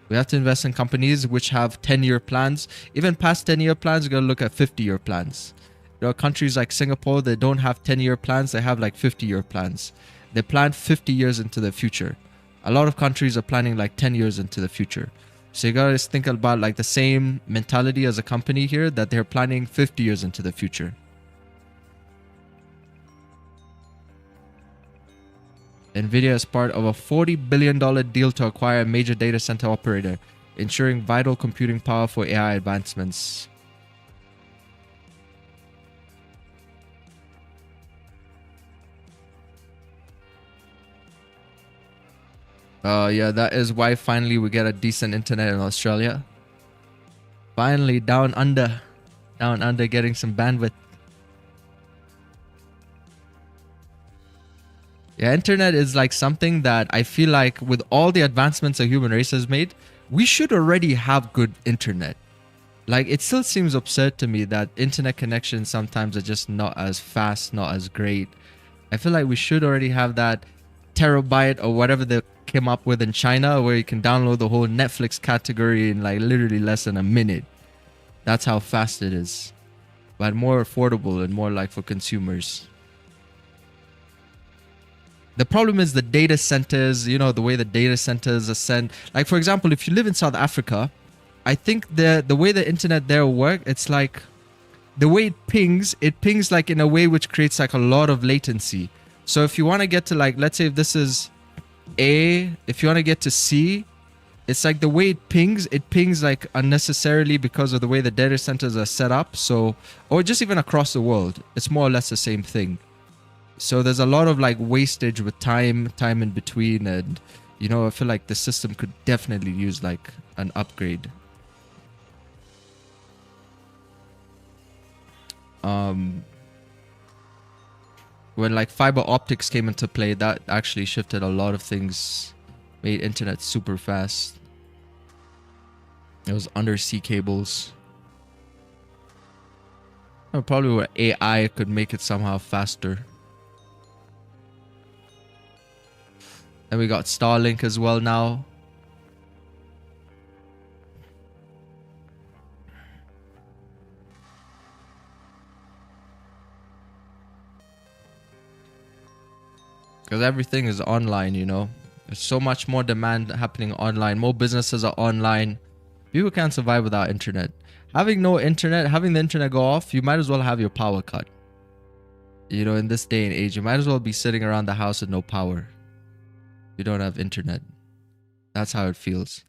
We have to invest in companies which have 10-year plans. Even past 10-year plans, you gotta look at 50-year plans. There are countries like Singapore that don't have 10-year plans, they have like 50-year plans. They plan 50 years into the future. A lot of countries are planning like 10 years into the future. So you gotta think about like the same mentality as a company here, that they're planning 50 years into the future. Nvidia is part of a $40 billion deal to acquire a major data center operator, ensuring vital computing power for AI advancements. Yeah, that is why finally we get a decent internet in Australia. Finally, down under getting some bandwidth. Yeah, internet is like something that I feel like with all the advancements the human race has made, we should already have good internet. Like, it still seems absurd to me that internet connections sometimes are just not as fast, not as great. I feel like we should already have that terabyte or whatever they came up with in China, where you can download the whole Netflix category in like literally less than a minute. That's how fast it is. But more affordable and more like for consumers. The problem is the data centers, you know, the way the data centers are sent. Like, for example, if you live in South Africa, I think the way the internet there work, it's like the way it pings like in a way which creates like a lot of latency. So if you want to get to like, let's say if this is A, if you want to get to C, it's like the way it pings like unnecessarily because of the way the data centers are set up. So, or just even across the world, it's more or less the same thing. So there's a lot of like wastage with time in between, and you know, I feel like the system could definitely use like an upgrade. When like fiber optics came into play, that actually shifted a lot of things, made internet super fast. It was undersea cables. Probably where AI could make it somehow faster. And we got Starlink as well now. Because everything is online, you know. There's so much more demand happening online. More businesses are online. People can't survive without internet. Having no internet, having the internet go off, you might as well have your power cut. You know, in this day and age, you might as well be sitting around the house with no power. You don't have internet. That's how it feels.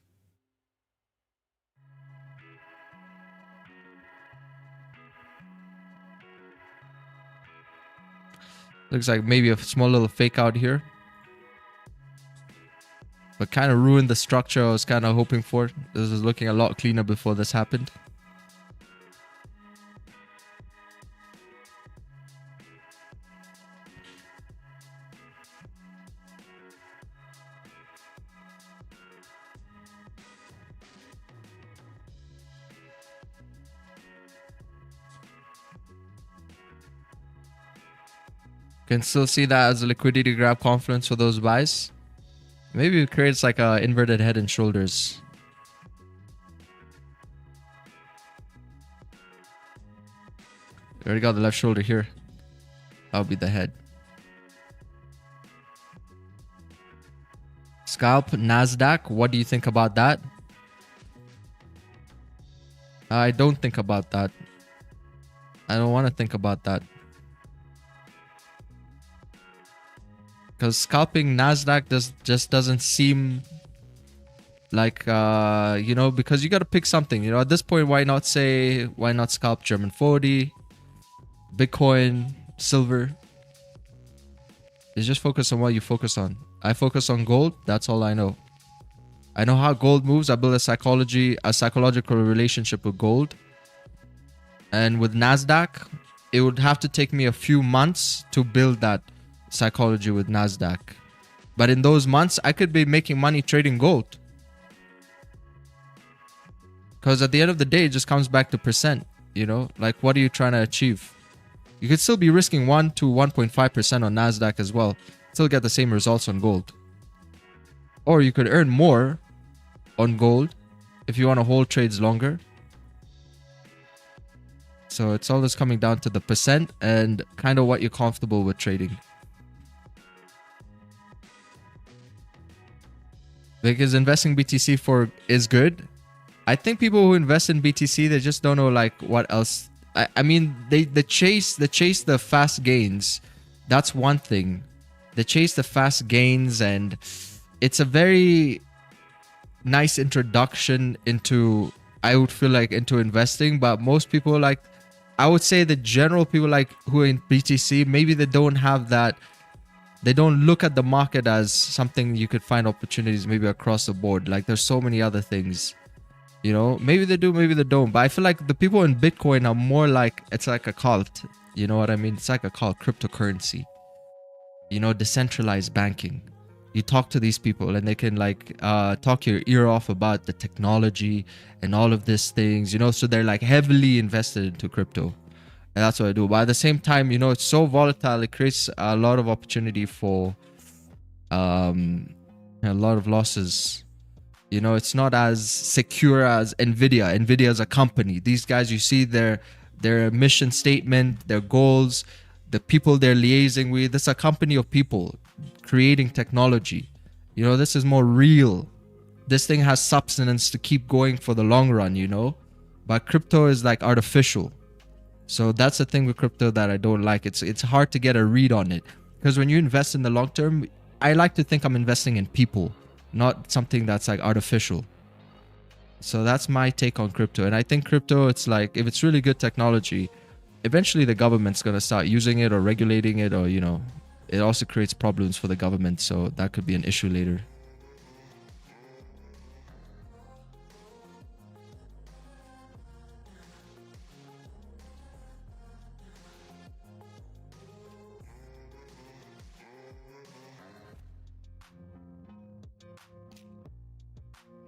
Looks like maybe a small little fake out here. But kind of ruined the structure I was kind of hoping for. This was looking a lot cleaner before this happened. Can still see that as a liquidity grab confluence for those buys. Maybe it creates like a inverted head and shoulders. We already got the left shoulder here. That'll be the head. Scalp Nasdaq. What do you think about that? I don't think about that. I don't want to think about that. Because scalping Nasdaq just doesn't seem like, you know, because you got to pick something. You know, at this point, why not scalp German 40, Bitcoin, silver? You just focus on what you focus on. I focus on gold. That's all I know. I know how gold moves. I build a psychological relationship with gold. And with Nasdaq, it would have to take me a few months to build that psychology with Nasdaq. But in those months, I could be making money trading gold. Because at the end of the day, it just comes back to percent. You know, like what are you trying to achieve? You could still be risking 1 to 1.5% on Nasdaq as well. Still get the same results on gold. Or you could earn more on gold if you want to hold trades longer. So it's always coming down to the percent and kind of what you're comfortable with trading. Because investing BTC is good. I think people who invest in BTC, they just don't know like what else. I mean, they chase the fast gains. That's one thing. They chase the fast gains, and it's a very nice introduction into, I would feel like, into investing. But most people, like, I would say the general people like who are in BTC, maybe they don't have that. They don't look at the market as something you could find opportunities maybe across the board. Like there's so many other things. You know, maybe they do, maybe they don't. But I feel like the people in Bitcoin are more like, it's like a cult. You know what I mean? It's like a cult, cryptocurrency. You know, decentralized banking. You talk to these people and they can like talk your ear off about the technology and all of these things, you know, so they're like heavily invested into crypto. And that's what I do. But at the same time, you know, it's so volatile. It creates a lot of opportunity for a lot of losses. You know, it's not as secure as Nvidia. Nvidia is a company. These guys, you see their mission statement, their goals, the people they're liaising with. This is a company of people creating technology. You know, this is more real. This thing has substance to keep going for the long run, you know. But crypto is like artificial. So that's the thing with crypto that I don't like. It's hard to get a read on it. Because when you invest in the long term, I like to think I'm investing in people, not something that's like artificial. So that's my take on crypto. And I think crypto, it's like, if it's really good technology, eventually the government's going to start using it or regulating it, or, you know, it also creates problems for the government. So that could be an issue later.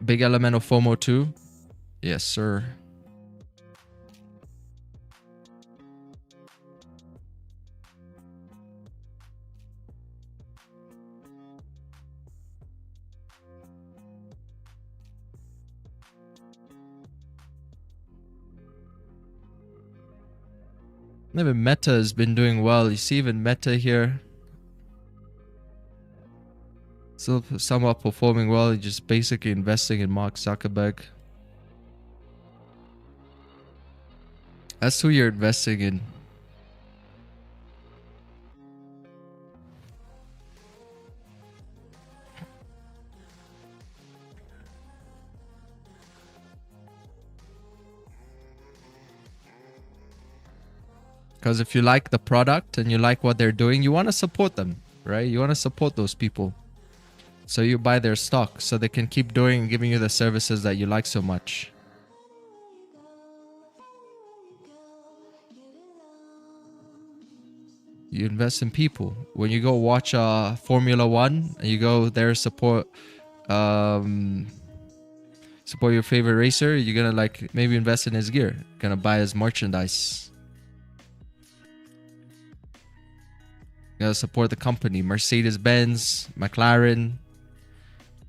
Big element of FOMO too. Yes, sir. Even Meta has been doing well. You see even Meta here. Still somewhat performing well. Just basically investing in Mark Zuckerberg. That's who you're investing in. Because if you like the product and you like what they're doing, you want to support them, right? You want to support those people. So you buy their stock so they can keep doing and giving you the services that you like so much. You invest in people. When you go watch Formula One and you go there support your favorite racer, you're gonna like maybe invest in his gear, gonna buy his merchandise. You gotta support the company. Mercedes-Benz, McLaren.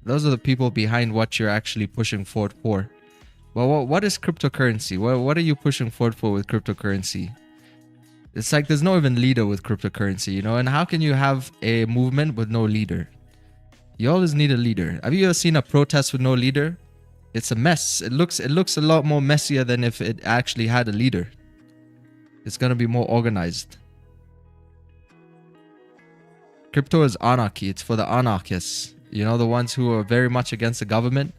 Those are the people behind what you're actually pushing forward for. Well, what is cryptocurrency? What are you pushing forward for with cryptocurrency? It's like there's no even leader with cryptocurrency, you know? And how can you have a movement with no leader? You always need a leader. Have you ever seen a protest with no leader? It's a mess. It looks a lot more messier than if it actually had a leader. It's gonna be more organized. Crypto is anarchy. It's for the anarchists. You know, the ones who are very much against the government,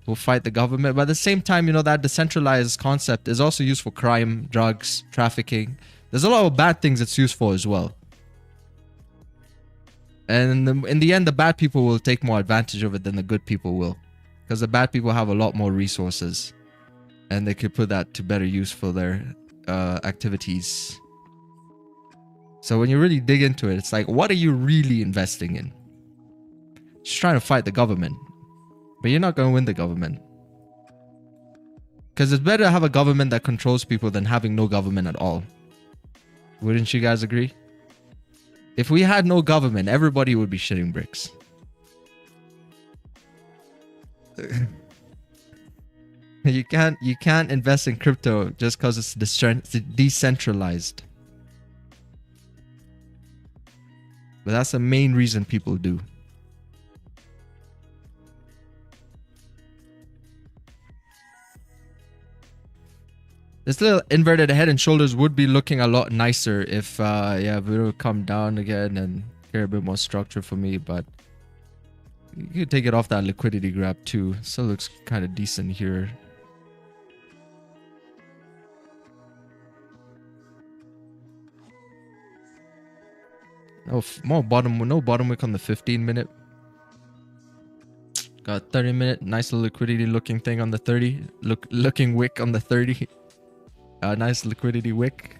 who fight the government. But at the same time, you know, that decentralized concept is also used for crime, drugs, trafficking. There's a lot of bad things it's used for as well. And in the end, the bad people will take more advantage of it than the good people will. Because the bad people have a lot more resources. And they could put that to better use for their activities. So when you really dig into it, it's like, what are you really investing in? Just trying to fight the government. But you're not going to win the government. Because it's better to have a government that controls people than having no government at all. Wouldn't you guys agree? If we had no government, everybody would be shitting bricks. You can't invest in crypto just because it's decentralized. But that's the main reason people do. This little inverted head and shoulders would be looking a lot nicer if yeah, it would come down again and get a bit more structure for me, but you could take it off that liquidity grab too. Still looks kind of decent here. Oh, more bottom, no bottom wick on the 15-minute. Got 30-minute, nice little liquidity looking thing on the 30. Looking wick on the 30. Nice liquidity wick.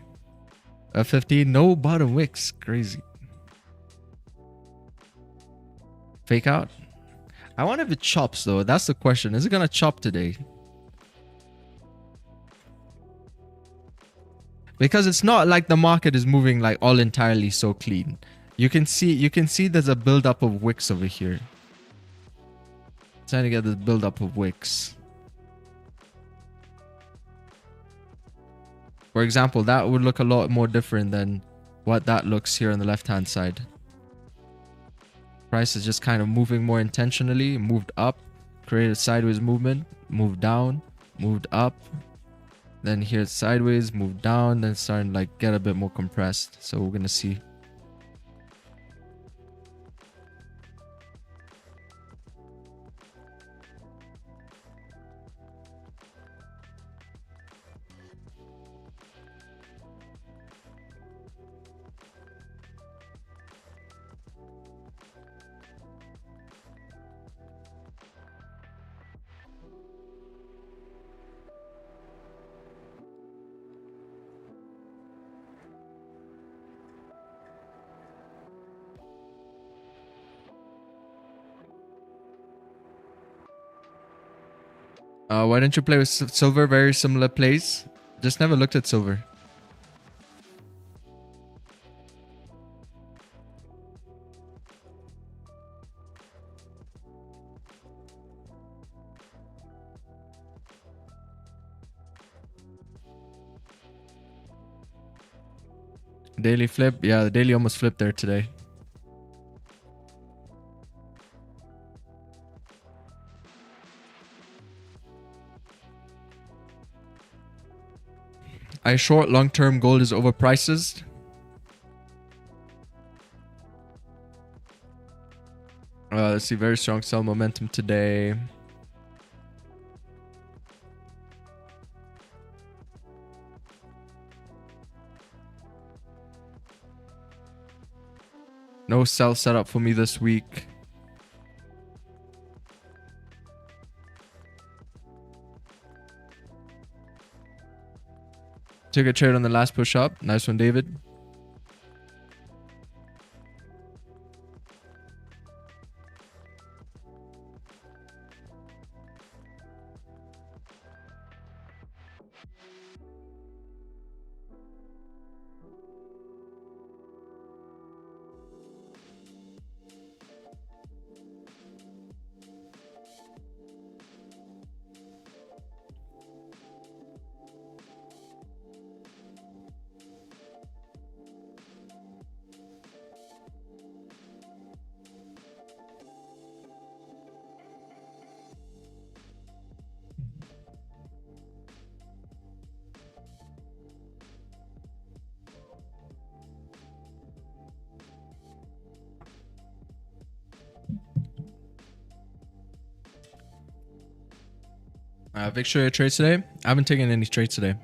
15, no bottom wicks. Crazy. Fake out. I wonder if it chops though. That's the question. Is it gonna chop today? Because it's not like the market is moving like all entirely so clean. You can see there's a buildup of wicks over here. Trying to get this buildup of wicks. For example, that would look a lot more different than what that looks here on the left-hand side. Price is just kind of moving more intentionally, moved up, created sideways movement, moved down, moved up. Then here it's sideways, moved down, then starting to like get a bit more compressed. So we're gonna see. Why don't you play with silver? Very similar plays. Just never looked at silver. Daily flip. Yeah, the daily almost flipped there today. I short long-term gold is overpriced. Let's see, very strong sell momentum today. No sell setup for me this week. Took a trade on the last push up. Nice one, David. Victoria trades today. I haven't taken any trades today.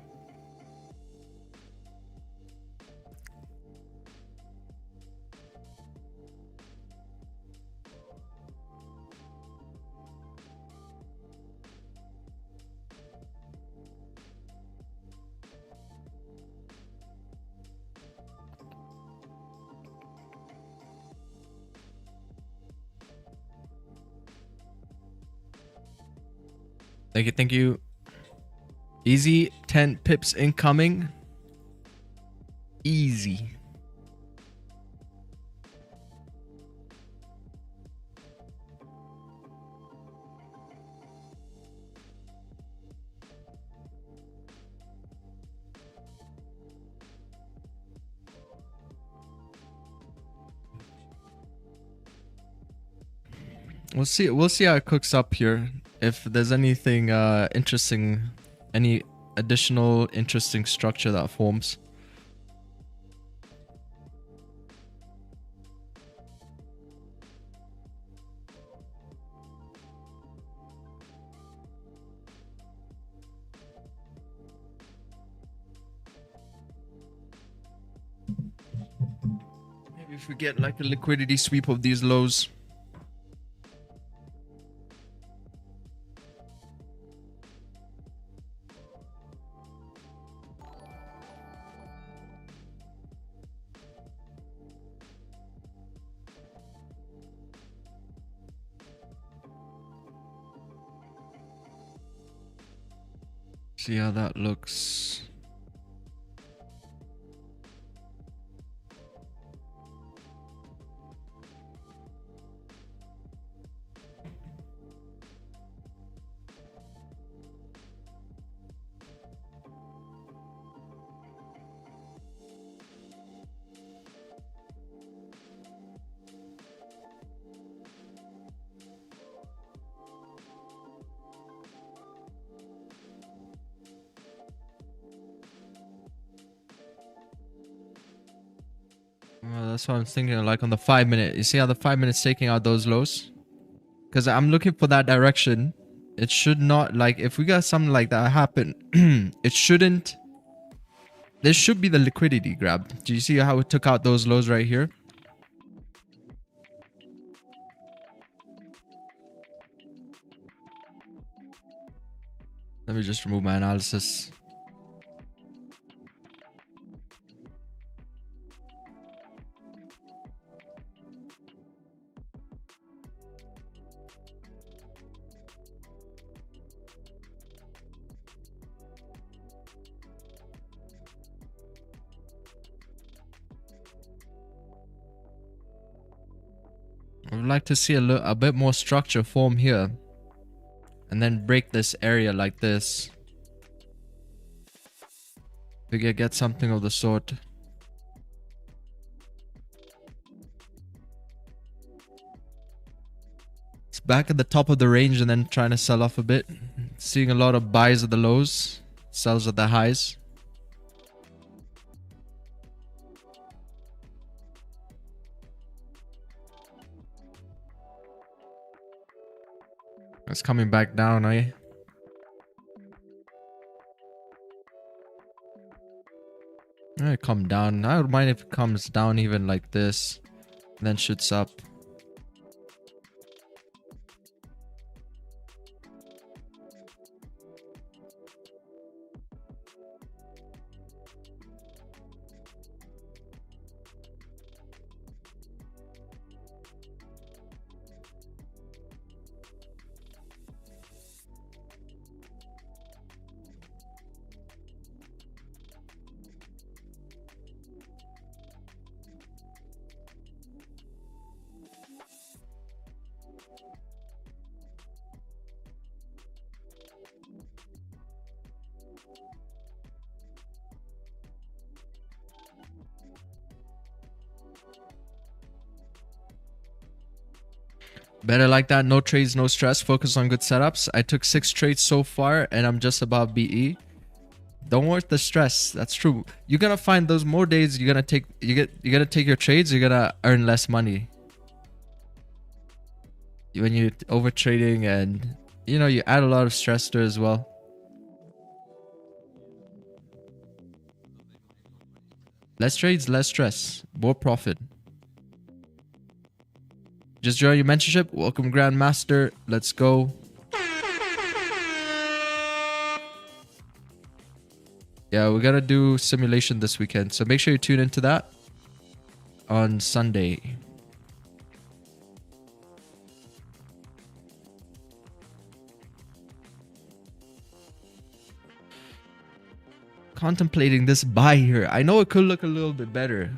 Thank you, thank you. Easy 10 pips incoming. Easy. We'll see how it cooks up here. If there's anything interesting, any additional interesting structure that forms. Maybe if we get like a liquidity sweep of these lows. See how that looks. Well, that's what I'm thinking, like on the 5-minute. You see how the 5-minute's taking out those lows? Because I'm looking for that direction. It should not, like, if we got something like that happen, it shouldn't. This should be the liquidity grab. Do you see how it took out those lows right here? Let me just remove my analysis. I would like to see a bit more structure form here. And then break this area like this. We can get something of the sort. It's back at the top of the range and then trying to sell off a bit. Seeing a lot of buys at the lows. Sells at the highs. It's coming back down, eh? It come down. I don't mind if it comes down even like this. then shoots up. Better like that. No trades, no stress. Focus on good setups. I took 6 trades so far and I'm just above BE. Don't worth the stress. That's true. You're gonna find those more days you're gonna take your trades, you're gonna earn less money. When you're over trading and you know you add a lot of stress to it as well. Less trades, less stress, more profit. Just join your mentorship. Welcome, Grandmaster. Let's go. Yeah, we're gonna do simulation this weekend, so make sure you tune into that on Sunday. Contemplating this buy here. I know it could look a little bit better.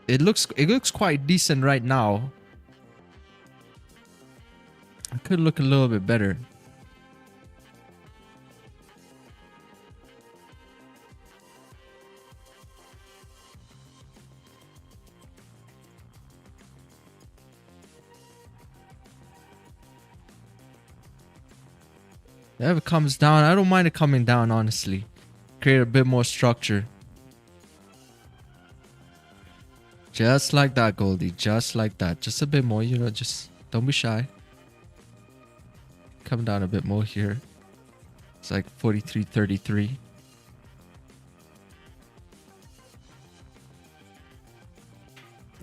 It looks quite decent right now. It could look a little bit better. Yeah, if it comes down, I don't mind it coming down, honestly. Create a bit more structure. Just like that, Goldie. Just like that. Just a bit more, you know, just don't be shy. Come down a bit more here. It's like 43.33.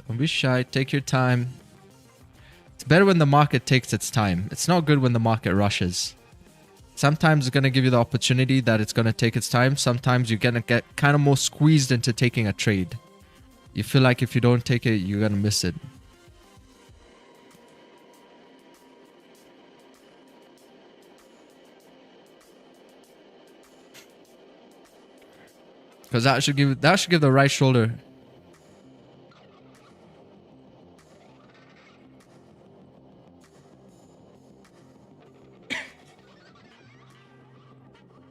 Don't be shy. Take your time. It's better when the market takes its time. It's not good when the market rushes. Sometimes it's going to give you the opportunity that it's going to take its time. Sometimes you're going to get kind of more squeezed into taking a trade. You feel like if you don't take it, you're going to miss it. Because that should give the right shoulder.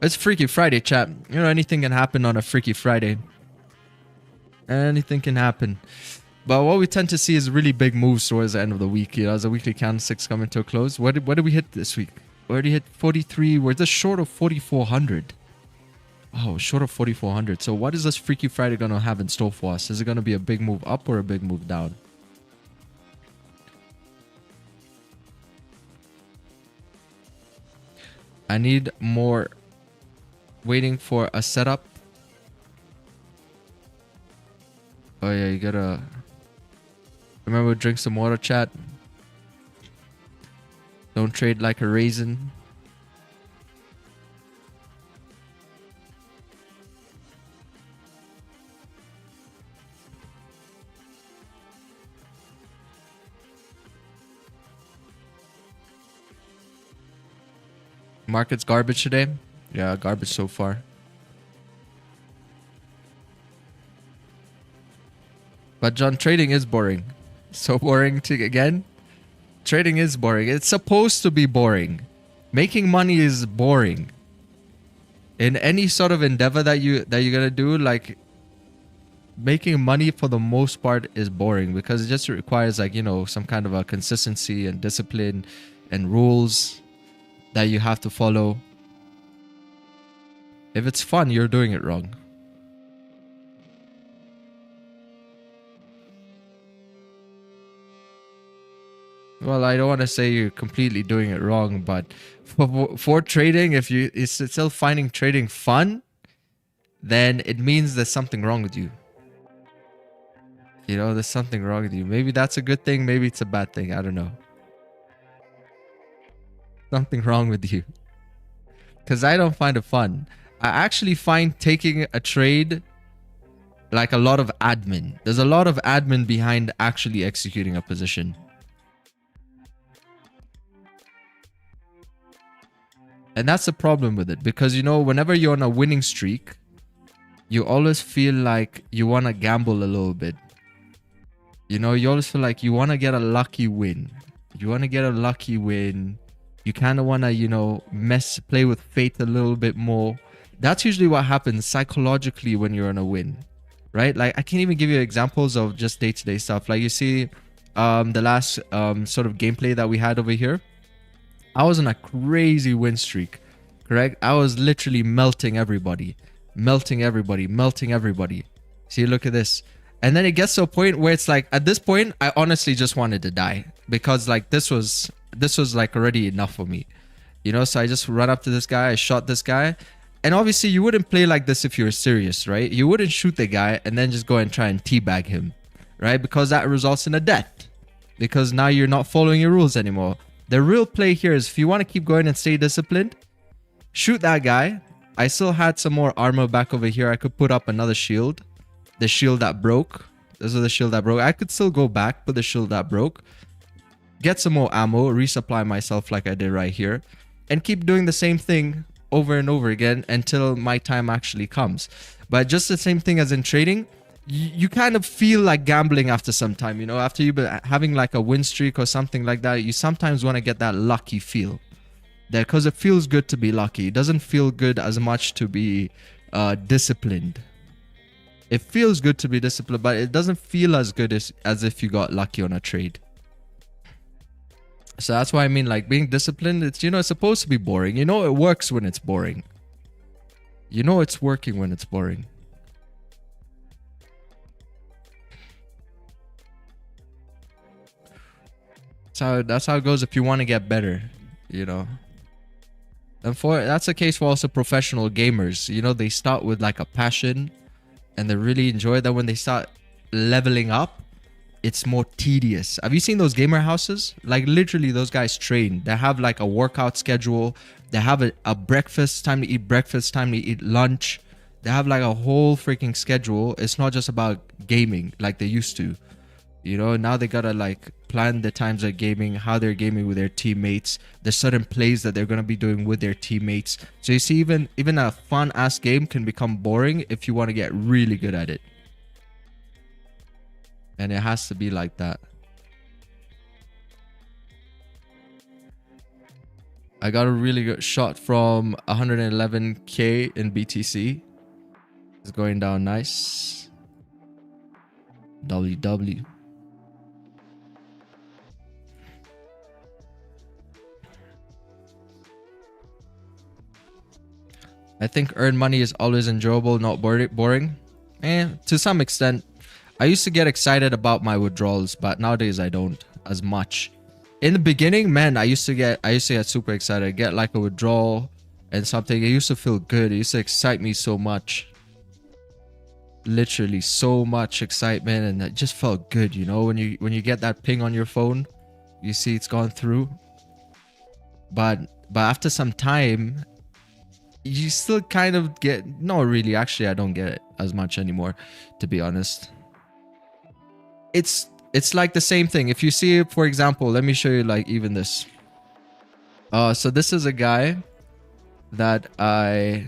It's Freaky Friday, chat. You know, anything can happen on a Freaky Friday. Anything can happen. But what we tend to see is really big moves towards the end of the week. You know, as the weekly candlesticks coming to a close. What did we hit this week? We already hit 43. We're just short of 4,400. Oh, short of 4,400. So what is this Freaky Friday going to have in store for us? Is it going to be a big move up or a big move down? I need more. Waiting for a setup. Oh yeah, you gotta remember, drink some water, chat. Don't trade like a raisin. Market's garbage today. Yeah, garbage so far. But John, trading is boring. So boring again. Trading is boring. It's supposed to be boring. Making money is boring. In any sort of endeavor that you're gonna do, like making money for the most part is boring because it just requires, like, you know, some kind of a consistency and discipline and rules that you have to follow. If it's fun, you're doing it wrong. Well, I don't want to say you're completely doing it wrong, but for trading, if you're still finding trading fun, then it means there's something wrong with you. You know, there's something wrong with you. Maybe that's a good thing. Maybe it's a bad thing. I don't know. Something wrong with you. Because I don't find it fun. I actually find taking a trade like a lot of admin. There's a lot of admin behind actually executing a position. And that's the problem with it. Because, you know, whenever you're on a winning streak, you always feel like you want to gamble a little bit. You know, you always feel like you want to get a lucky win. You want to get a lucky win. You kind of want to, you know, play with fate a little bit more. That's usually what happens psychologically when you're on a win, right? Like, I can't even give you examples of just day-to-day stuff. Like, you see the last sort of gameplay that we had over here. I was on a crazy win streak, correct? I was literally melting everybody. Melting everybody. See, look at this. And then it gets to a point where it's like, at this point, I honestly just wanted to die. Because like this was like already enough for me. You know, so I just run up to this guy, I shot this guy. And obviously you wouldn't play like this if you were serious, right? You wouldn't shoot the guy and then just go and try and teabag him, right? Because that results in a death. Because now you're not following your rules anymore. The real play here is if you want to keep going and stay disciplined, shoot that guy. I still had some more armor back over here. I could put up another shield. The shield that broke. This is the shield that broke. I could still go back, put the shield that broke. Get some more ammo, resupply myself like I did right here. And keep doing the same thing over and over again until my time actually comes. But just the same thing as in trading, you kind of feel like gambling after some time. You know, after you've been having like a win streak or something like that, you sometimes want to get that lucky feel. Because it feels good to be lucky. It doesn't feel good as much to be disciplined. It feels good to be disciplined, but it doesn't feel as good as if you got lucky on a trade. So that's why I mean, like, being disciplined, it's, you know, it's supposed to be boring. You know, it works when it's boring. You know, it's working when it's boring. So that's how it goes if you want to get better, you know. And that's the case for also professional gamers. You know, they start with like a passion and they really enjoy that. When they start leveling up, it's more tedious. Have you seen those gamer houses? Like, literally, those guys train. They have like a workout schedule. They have a breakfast, time to eat breakfast, time to eat lunch. They have like a whole freaking schedule. It's not just about gaming like they used to. You know, now they gotta like plan the times they're gaming, how they're gaming with their teammates. There's certain plays that they're gonna be doing with their teammates. So you see, even a fun ass game can become boring if you want to get really good at it. And it has to be like that. I got a really good shot from 111k in BTC. It's going down nice. WW. I think earned money is always enjoyable, not boring. To some extent. I used to get excited about my withdrawals, but nowadays I don't as much. In the beginning, man, I used to get super excited. I'd get like a withdrawal and something. It used to feel good. It used to excite me so much. Literally so much excitement, and it just felt good, you know, when you get that ping on your phone, you see it's gone through. But after some time, you still kind of get, no, really, actually, I don't get it as much anymore, to be honest. It's like the same thing. If you see, for example, let me show you like even this. So this is a guy that I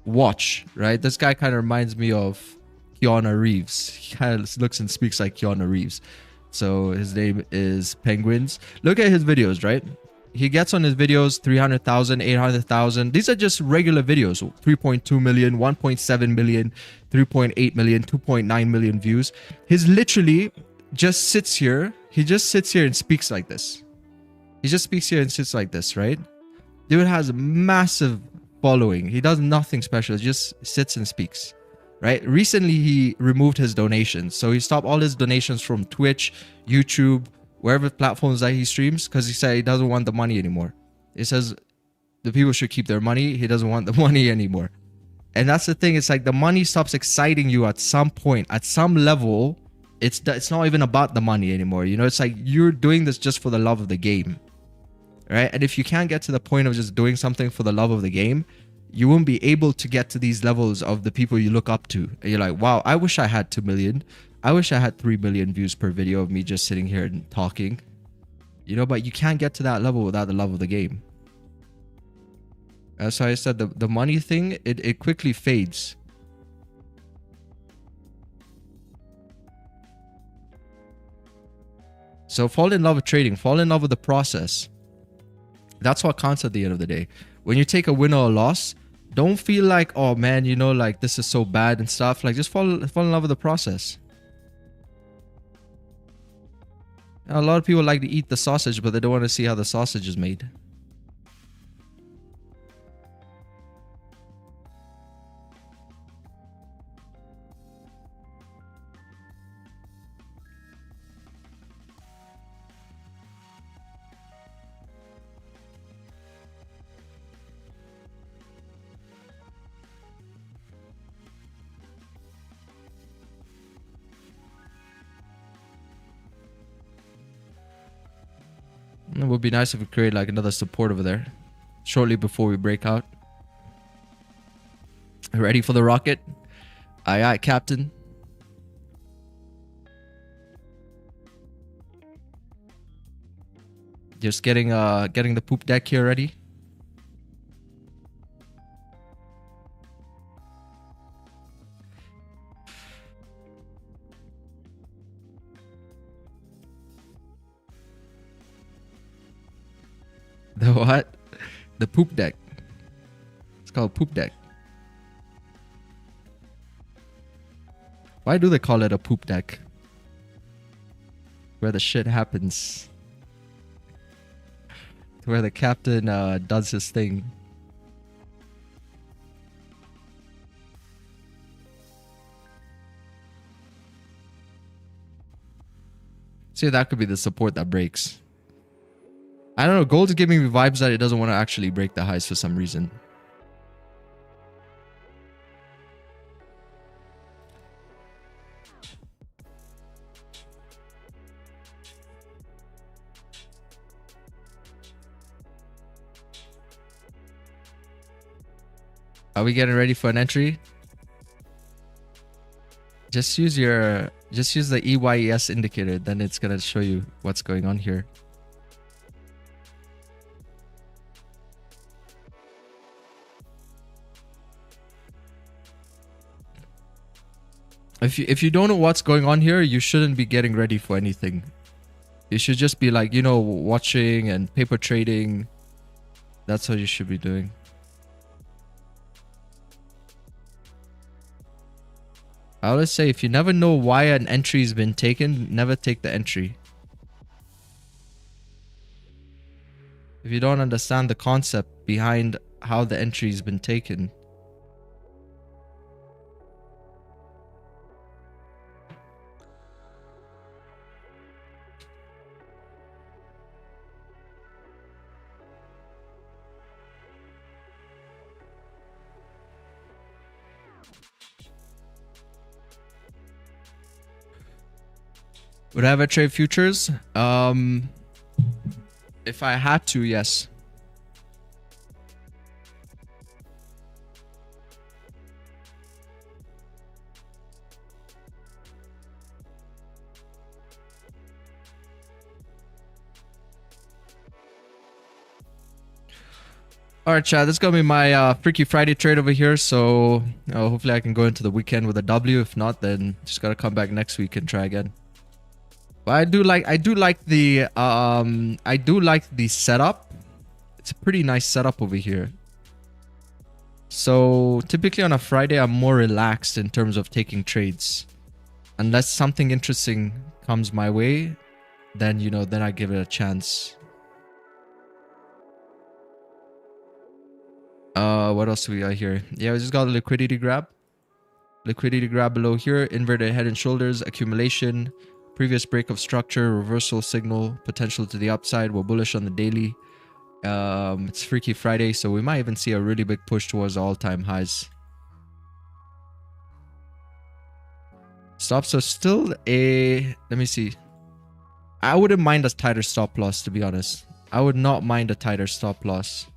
watch, right? This guy kind of reminds me of Keanu Reeves. He kind of looks and speaks like Keanu Reeves. So his name is Penguins. Look at his videos, right? He gets on his videos 300,000, 800,000. These are just regular videos. 3.2 million, 1.7 million, 3.8 million, 2.9 million views. He's literally just sits here. He just sits here and speaks like this. He just speaks here and sits like this, right? Dude has a massive following. He does nothing special. He just sits and speaks, right? Recently, he removed his donations. So he stopped all his donations from Twitch, YouTube, wherever platforms that he streams, because he said he doesn't want the money anymore. He says the people should keep their money. He doesn't want the money anymore. And that's the thing. It's like the money stops exciting you at some point, at some level. It's not even about the money anymore. You know, it's like you're doing this just for the love of the game, right? And if you can't get to the point of just doing something for the love of the game, you won't be able to get to these levels of the people you look up to. And you're like, wow, I wish I had 2 million. I wish I had 3 million views per video of me just sitting here and talking. You know, but you can't get to that level without the love of the game. As I said, the money thing, it quickly fades. So fall in love with trading. Fall in love with the process. That's what counts at the end of the day. When you take a win or a loss, don't feel like, oh man, you know, like this is so bad and stuff. Like just fall in love with the process. A lot of people like to eat the sausage, but they don't want to see how the sausage is made. It would be nice if we create like another support over there shortly before we break out. Ready for the rocket? Aye, aye, Captain. Just getting the poop deck here ready. The what? The poop deck. It's called poop deck. Why do they call it a poop deck? Where the shit happens. Where the captain does his thing. See, that could be the support that breaks. I don't know. Gold is giving me vibes that it doesn't want to actually break the highs for some reason. Are we getting ready for an entry? Just use the EYES indicator, then it's gonna show you what's going on here. If you don't know what's going on here, you shouldn't be getting ready for anything. You should just be like, you know, watching and paper trading. That's what you should be doing. I always say, if you never know why an entry has been taken, never take the entry. If you don't understand the concept behind how the entry has been taken. Would I ever trade futures? If I had to, yes. All right, Chad, this is going to be my Freaky Friday trade over here. So hopefully I can go into the weekend with a W. If not, then just got to come back next week and try again. But I do like the setup. It's a pretty nice setup over here. So typically on a Friday, I'm more relaxed in terms of taking trades. Unless something interesting comes my way, then, you know, then I give it a chance. What else do we got here? Yeah, we just got a liquidity grab. Liquidity grab below here. Inverted head and shoulders. Accumulation. Previous break of structure. Reversal signal. Potential to the upside. We're bullish on the daily. It's Freaky Friday, so we might even see a really big push towards all-time highs. Stops are still a, let me see. I wouldn't mind a tighter stop loss, to be honest. I would not mind a tighter stop loss.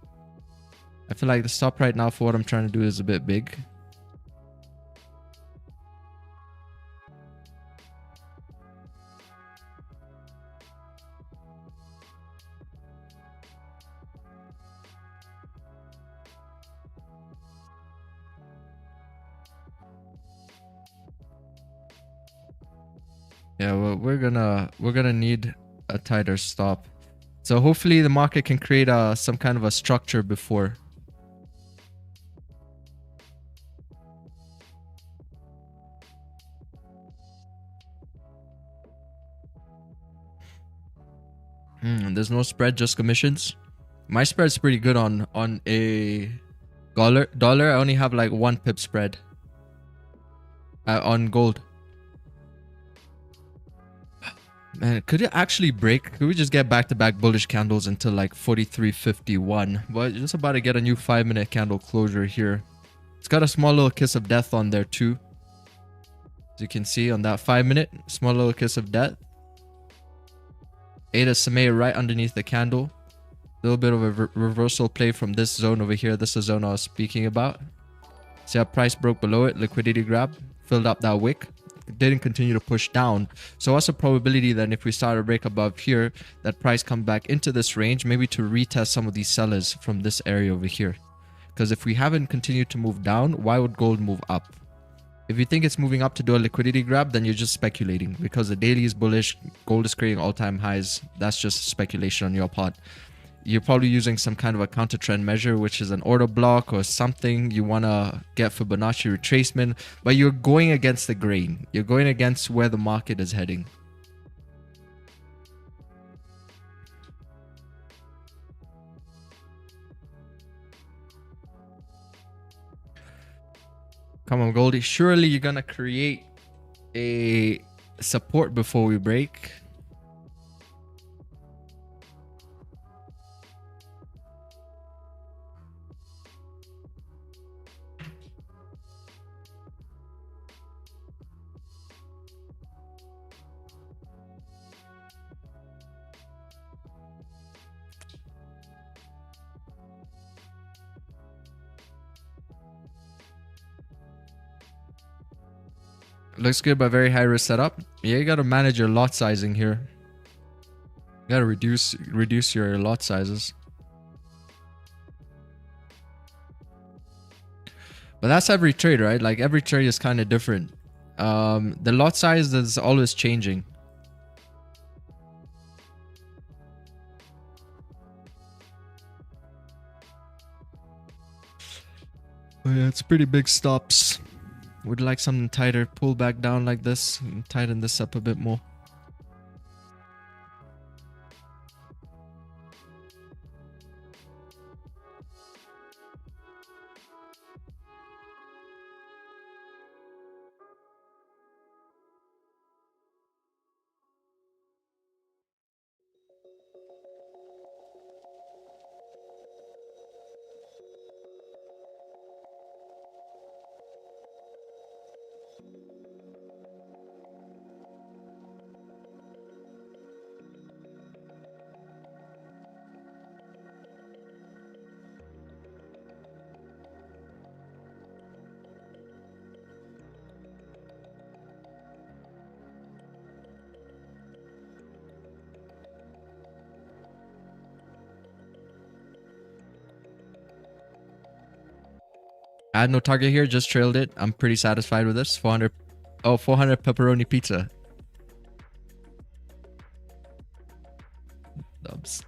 I feel like the stop right now for what I'm trying to do is a bit big. Yeah, well, we're gonna need a tighter stop. So hopefully the market can create some kind of a structure before. There's no spread, just commissions. My spread's pretty good on a dollar. I only have like 1 pip spread on gold. Man, could it actually break? Could we just get back-to-back bullish candles until like 43.51? But just about to get a new 5-minute candle closure here. It's got a small little kiss of death on there too. As you can see on that 5-minute, small little kiss of death. Ada Samay right underneath the candle. A little bit of a reversal play from this zone over here. This is the zone I was speaking about. See how price broke below it, liquidity grab, filled up that wick. Didn't continue to push down. So what's the probability that if we start a break above here, that price come back into this range, maybe to retest some of these sellers from this area over here? Because if we haven't continued to move down, why would gold move up? If you think it's moving up to do a liquidity grab, then you're just speculating, because the daily is bullish, gold is creating all-time highs. That's just speculation on your part. You're probably using some kind of a counter trend measure, which is an order block or something. You want to get Fibonacci retracement, but you're going against the grain. You're going against where the market is heading. Come on, Goldie. Surely you're going to create a support before we break. Looks good, but very high risk setup. Yeah, you got to manage your lot sizing here. You got to reduce your lot sizes. But that's every trade, right? Like every trade is kind of different. The lot size is always changing. Oh yeah, it's pretty big stops. Would like something tighter. Pull back down like this and tighten this up a bit more. I had no target here, just trailed it. I'm pretty satisfied with this. 400 pepperoni pizza. Dubs.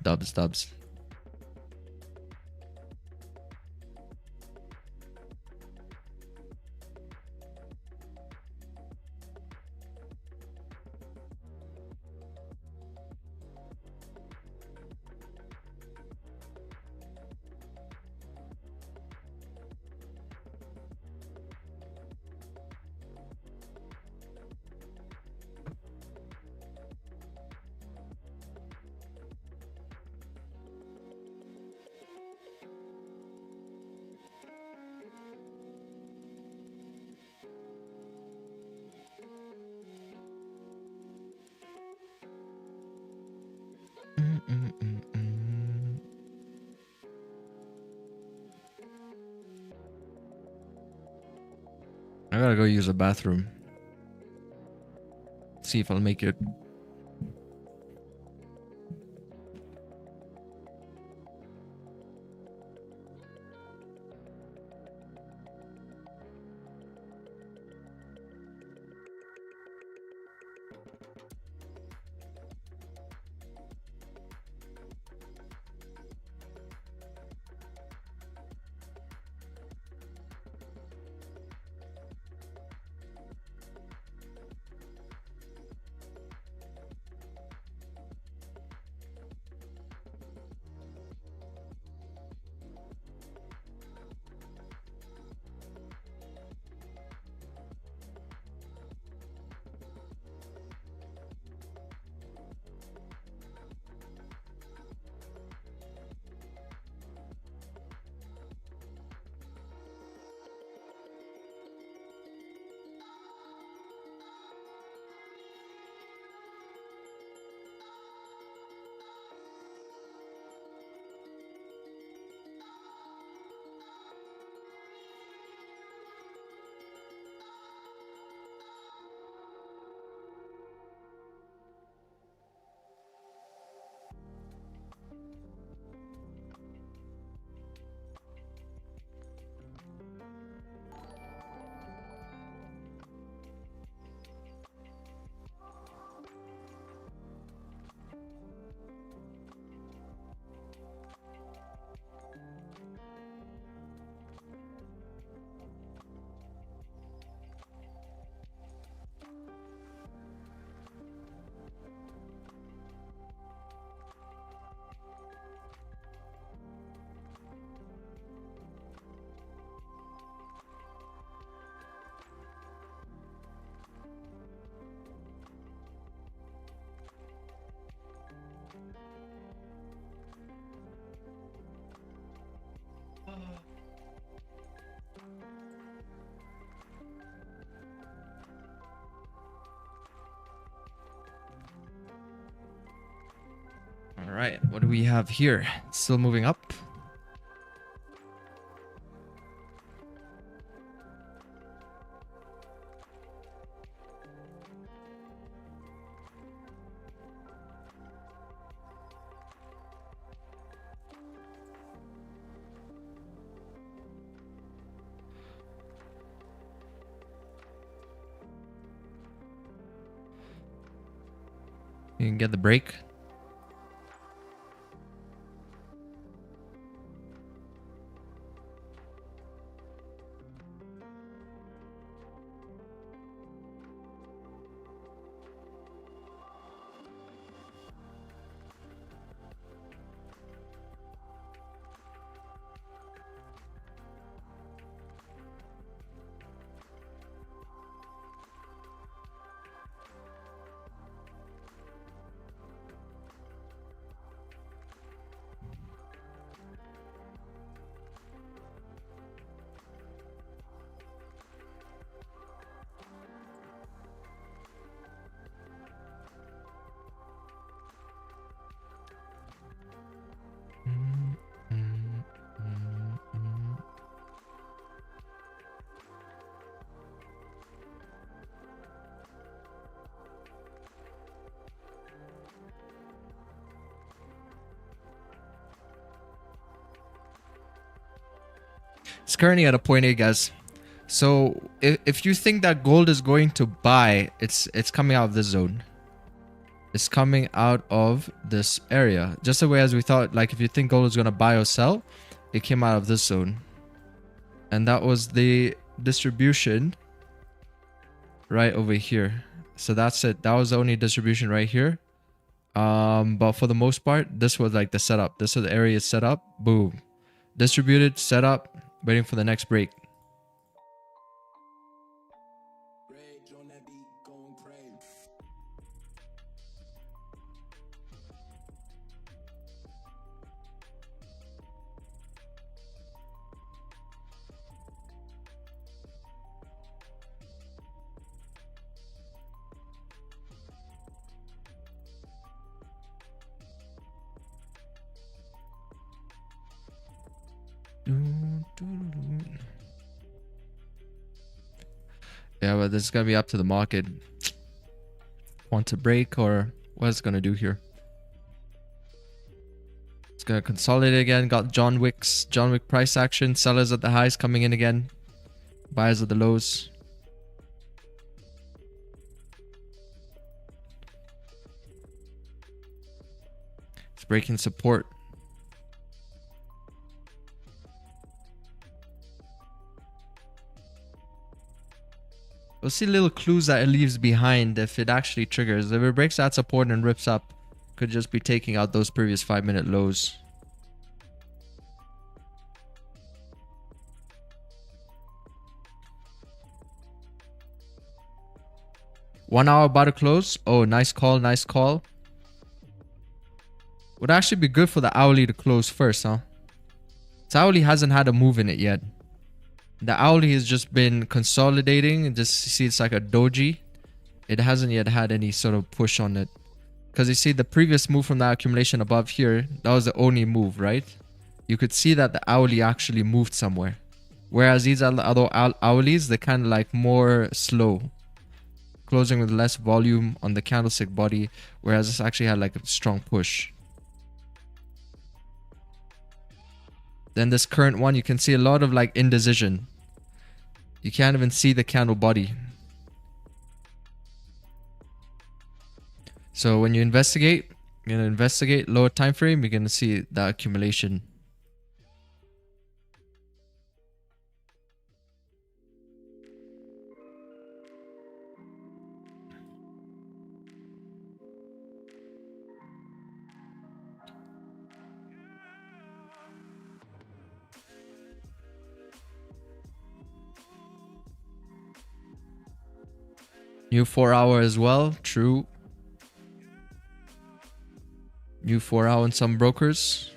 I gotta go use a bathroom. See if I'll make it. All right, what do we have here? Still moving up. You can get the break. It's currently at a point 8, guys. So if you think that gold is going to buy, it's coming out of this zone. It's coming out of this area. Just the way as we thought, like if you think gold is going to buy or sell, it came out of this zone. And that was the distribution right over here. So that's it. That was the only distribution right here. But for the most part, this was like the setup. This is the area set up. Boom. Distributed, set up, waiting for the next break. Yeah, but this is gonna be up to the market. Want to break or what it's gonna do here? It's gonna consolidate again. Got John Wick price action. Sellers at the highs coming in again. Buyers at the lows. It's breaking support. We'll see little clues that it leaves behind if it actually triggers. If it breaks that support and rips up, could just be taking out those previous 5-minute lows. One hour about to close. Oh, nice call, nice call. Would actually be good for the hourly to close first, huh? This hourly hasn't had a move in it yet. The hourly has just been consolidating and just see it's like a doji. It hasn't yet had any sort of push on it. Because you see the previous move from that accumulation above here, that was the only move, right? You could see that the hourly actually moved somewhere. Whereas these other hourlies, they're kind of like more slow. Closing with less volume on the candlestick body. Whereas this actually had like a strong push. Then this current one, you can see a lot of like indecision. You can't even see the candle body. So when you investigate, you're going to investigate lower time frame, you're going to see the accumulation. New 4 hour as well, true. New 4 hour in some brokers.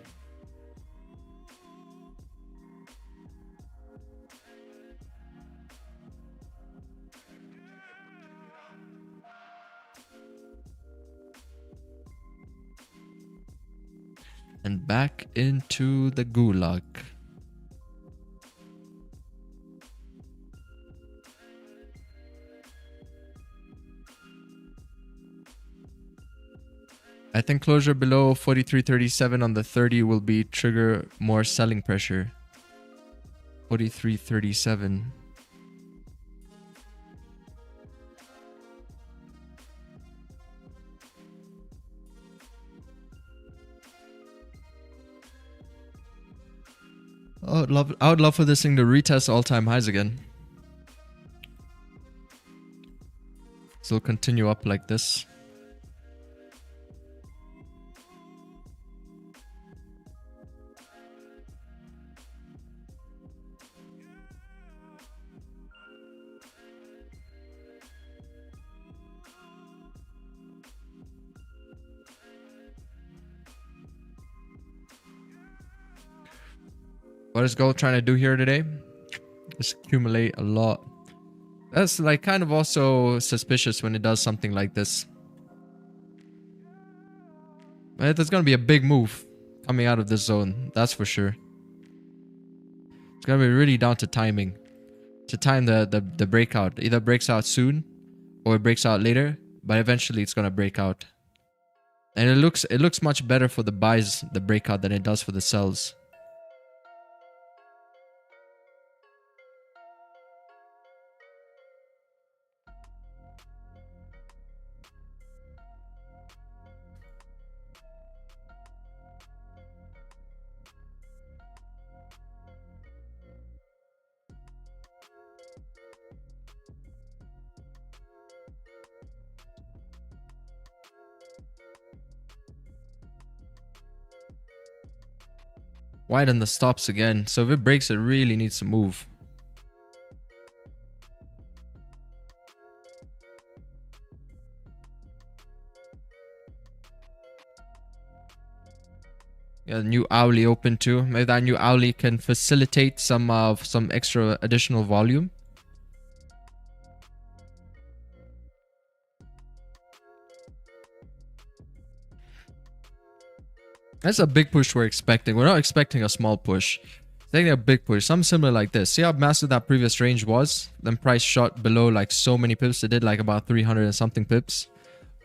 And back into the gulag. I think closure below 43.37 on the 30 will be trigger more selling pressure. 43.37. I would love for this thing to retest all-time highs again. So it'll continue up like this. What is gold trying to do here today? Just accumulate a lot. That's like kind of also suspicious when it does something like this. But there's going to be a big move coming out of this zone. That's for sure. It's going to be really down to timing. To time the breakout. Either breaks out soon or it breaks out later. But eventually it's going to break out. And it looks much better for the buys, the breakout, than it does for the sells. Widen the stops again. So if it breaks, it really needs to move. Yeah, new hourly open too. Maybe that new hourly can facilitate some extra additional volume. That's a big push we're expecting. We're not expecting a small push. Taking a big push, something similar like this. See how massive that previous range was? Then price shot below like so many pips. It did like about 300 and something pips.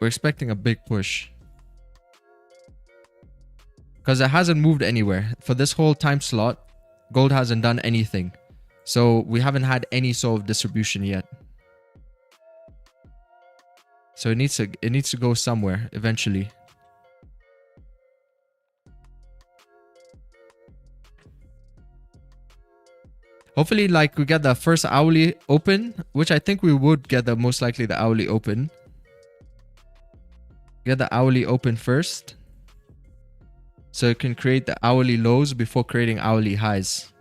We're expecting a big push. Because it hasn't moved anywhere. For this whole time slot, gold hasn't done anything. So we haven't had any sort of distribution yet. So it needs to go somewhere eventually. Hopefully, like, we get the first hourly open, which I think we would get the most likely the hourly open. Get the hourly open first. So it can create the hourly lows before creating hourly highs.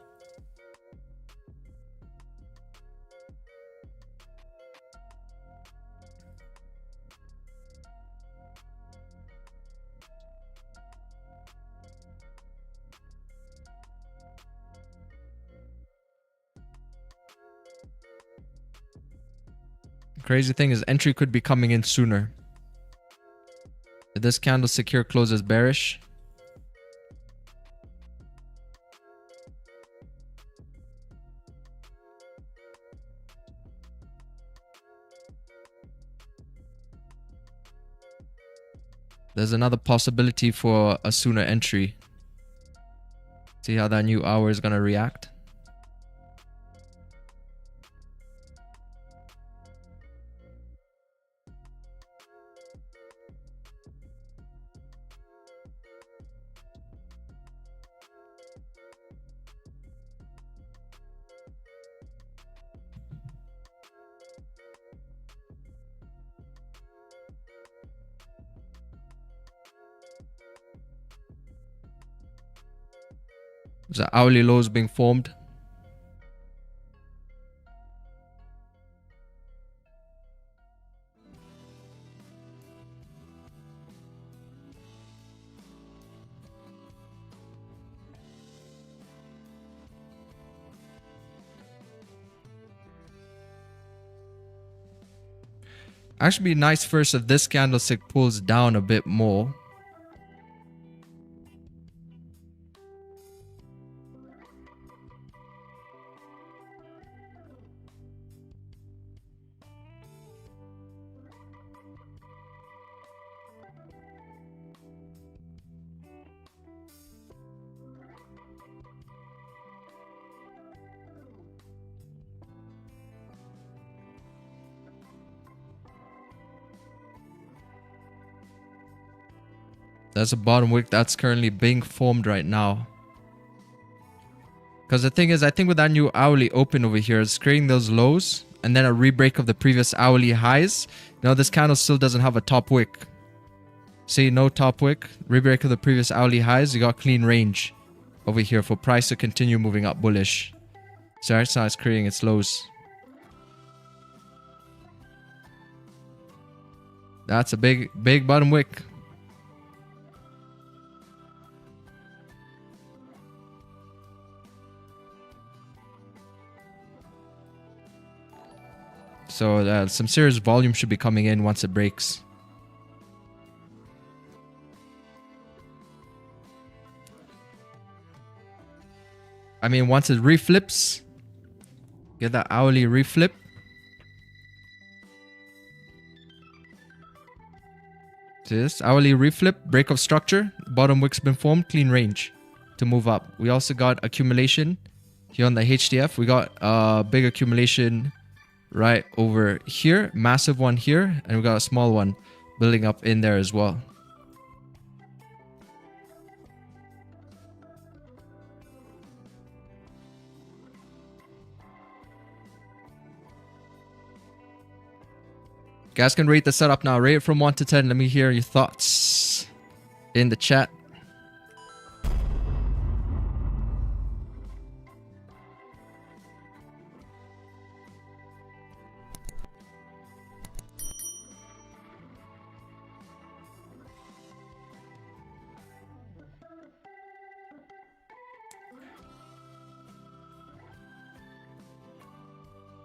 Crazy thing is entry could be coming in sooner. If this candlestick here closes bearish. There's another possibility for a sooner entry. See how that new hour is going to react. The hourly lows being formed. Actually be nice first if this candlestick pulls down a bit more. That's a bottom wick that's currently being formed right now. Because the thing is, I think with that new hourly open over here, it's creating those lows and then a rebreak of the previous hourly highs. Now this candle still doesn't have a top wick. See, no top wick. Rebreak of the previous hourly highs. You got clean range over here for price to continue moving up bullish. So that's how it's creating its lows. That's a big bottom wick. So some serious volume should be coming in once it breaks. I mean, once it reflips, get that hourly reflip. This hourly reflip, break of structure, bottom wick's been formed, clean range to move up. We also got accumulation here on the HDF. We got a big accumulation right over here, massive one here, and we got a small one building up in there as well. You guys can rate the setup now. Rate it from 1 to 10. Let me hear your thoughts in the chat.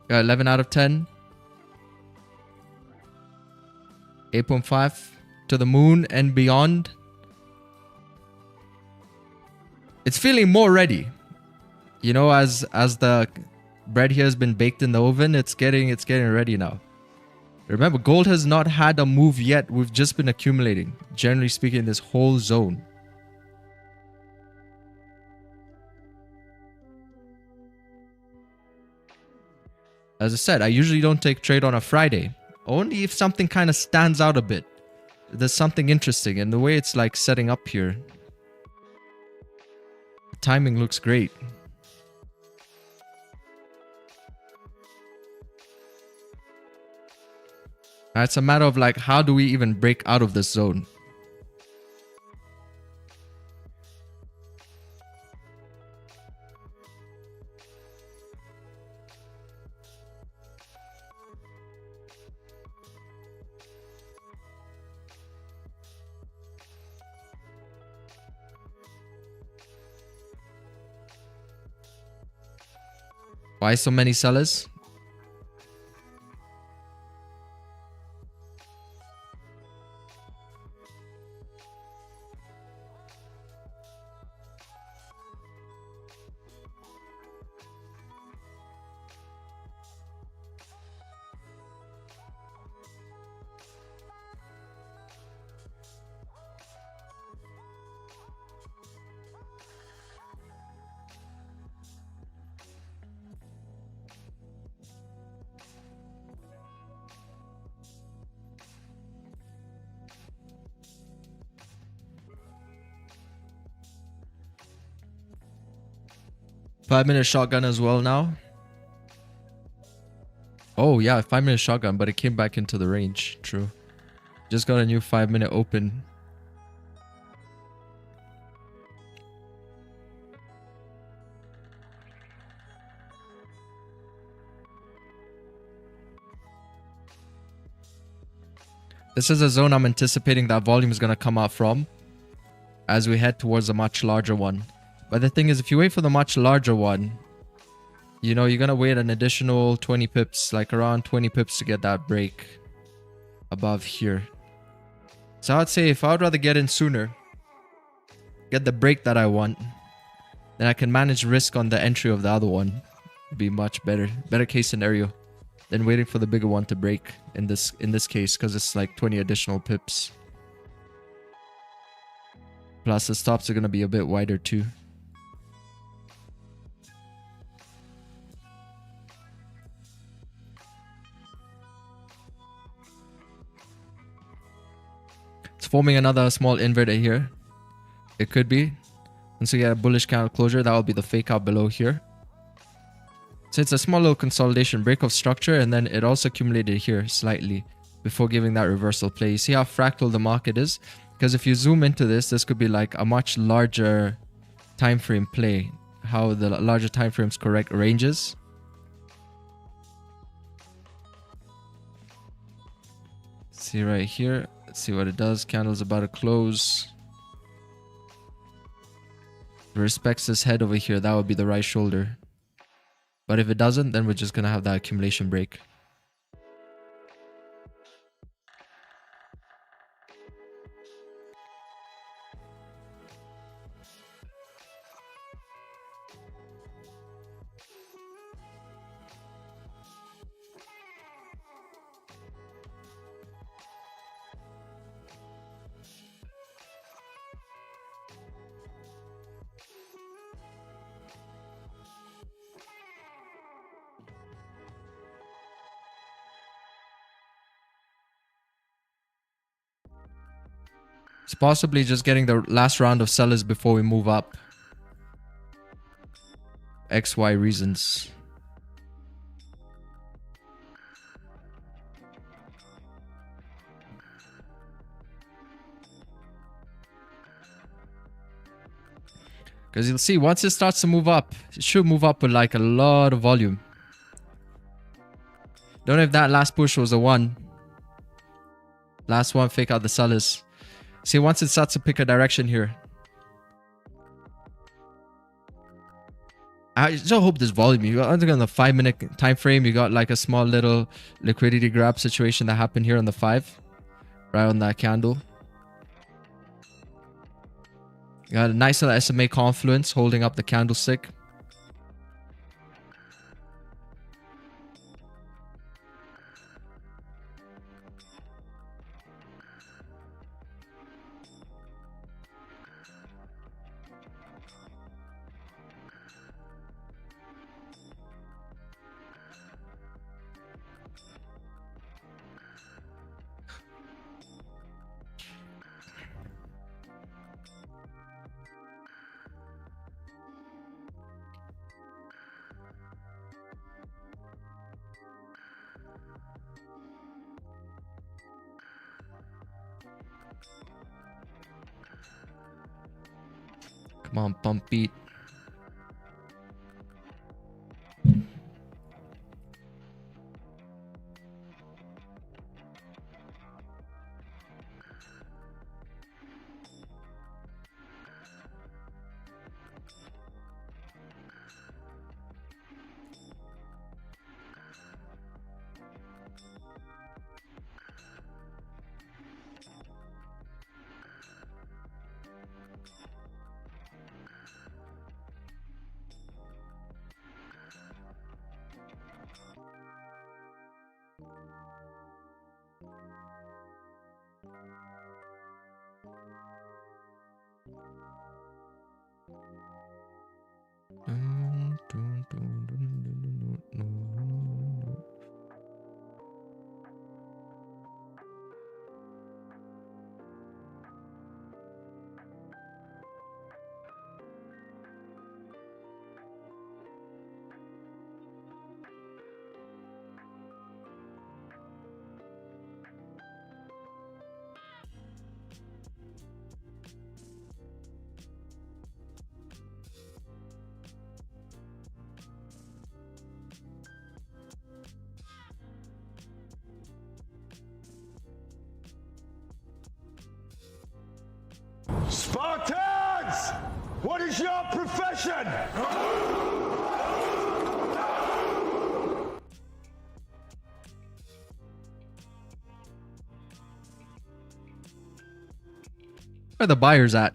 Got 11 out of 10. 8.5 to the moon and beyond. It's feeling more ready. You know, as the bread here has been baked in the oven, it's getting ready now. Remember, gold has not had a move yet. We've just been accumulating, generally speaking, this whole zone. As I said, I usually don't take trade on a Friday. Only if something kind of stands out a bit. There's something interesting. And the way it's like setting up here. The timing looks great. It's a matter of like, how do we even break out of this zone? Why so many sellers? Five-minute shotgun as well now. Oh yeah, 5-minute shotgun, but it came back into the range. True. Just got a new 5-minute open. This is a zone I'm anticipating that volume is going to come out from as we head towards a much larger one. But the thing is, if you wait for the much larger one, you know, you're going to wait an additional 20 pips, like around 20 pips to get that break above here. So I'd say if I would rather get in sooner, get the break that I want, then I can manage risk on the entry of the other one. It'd be much better. Better case scenario than waiting for the bigger one to break in this case, because it's like 20 additional pips. Plus the stops are going to be a bit wider too. It's forming another small inverter here. It could be. Once we get a bullish candle closure, that will be the fake out below here. So it's a small little consolidation break of structure, and then it also accumulated here slightly before giving that reversal play. You see how fractal the market is? Because if you zoom into this, this could be like a much larger time frame play. How the larger time frames correct ranges. See right here. Let's see what it does. Candle's about to close. If it respects this head over here, that would be the right shoulder. But if it doesn't, then we're just going to have that accumulation break. It's possibly just getting the last round of sellers before we move up. XY reasons. Because you'll see, once it starts to move up, it should move up with like a lot of volume. Don't know if that last push was the one. Last one, fake out the sellers. See, once it starts to pick a direction here. I just hope this volume. You got on the 5-minute time frame. You got like a small little liquidity grab situation that happened here on the 5. Right on that candle. You got a nice little SMA confluence holding up the candlestick. Come on, pump beat. Spartans! What is your profession? Where are the buyers at?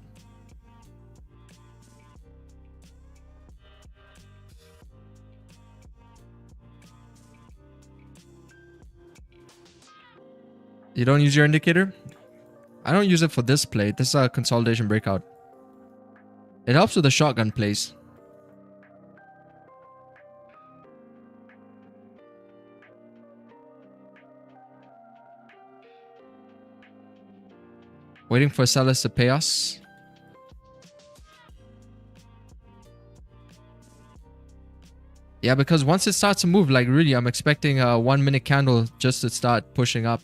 You don't use your indicator? I don't use it for this play. This is a consolidation breakout. It helps with the shotgun plays. Waiting for sellers to pay us. Yeah, because once it starts to move, like really, I'm expecting a 1 minute candle just to start pushing up.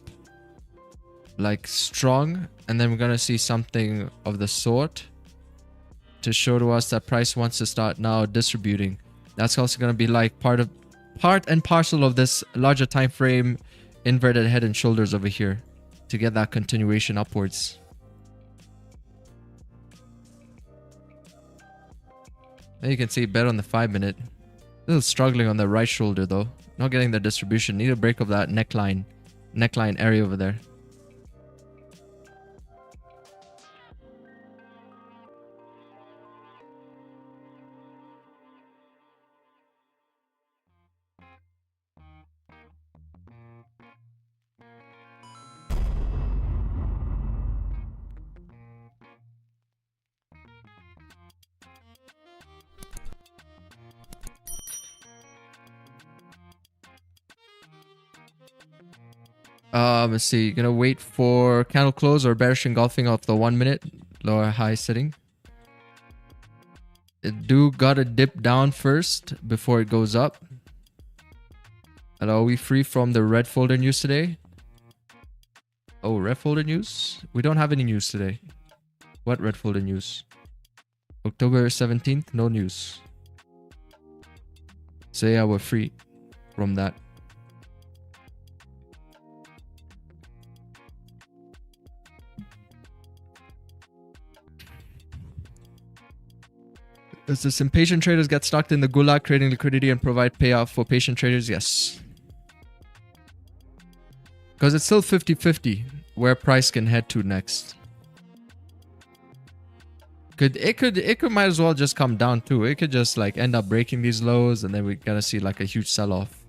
Like strong. And then we're going to see something of the sort to show to us that price wants to start now distributing. That's also going to be like part and parcel of this larger time frame inverted head and shoulders over here to get that continuation upwards. There you can see bet on the 5 minute. A little struggling on the right shoulder though. Not getting the distribution. Need a break of that neckline area over there. Let's see. Gonna wait for candle close or bearish engulfing off the 1 minute lower high setting. It do gotta dip down first before it goes up. And are we free from the red folder news today? Oh, red folder news? We don't have any news today. What red folder news? October 17th, no news. So yeah, we're free from that. Does this impatient traders get stuck in the gulag, creating liquidity and provide payoff for patient traders? Yes. Because it's still 50-50 where price can head to next. It could might as well just come down too. It could just like end up breaking these lows and then we gotta see like a huge sell-off.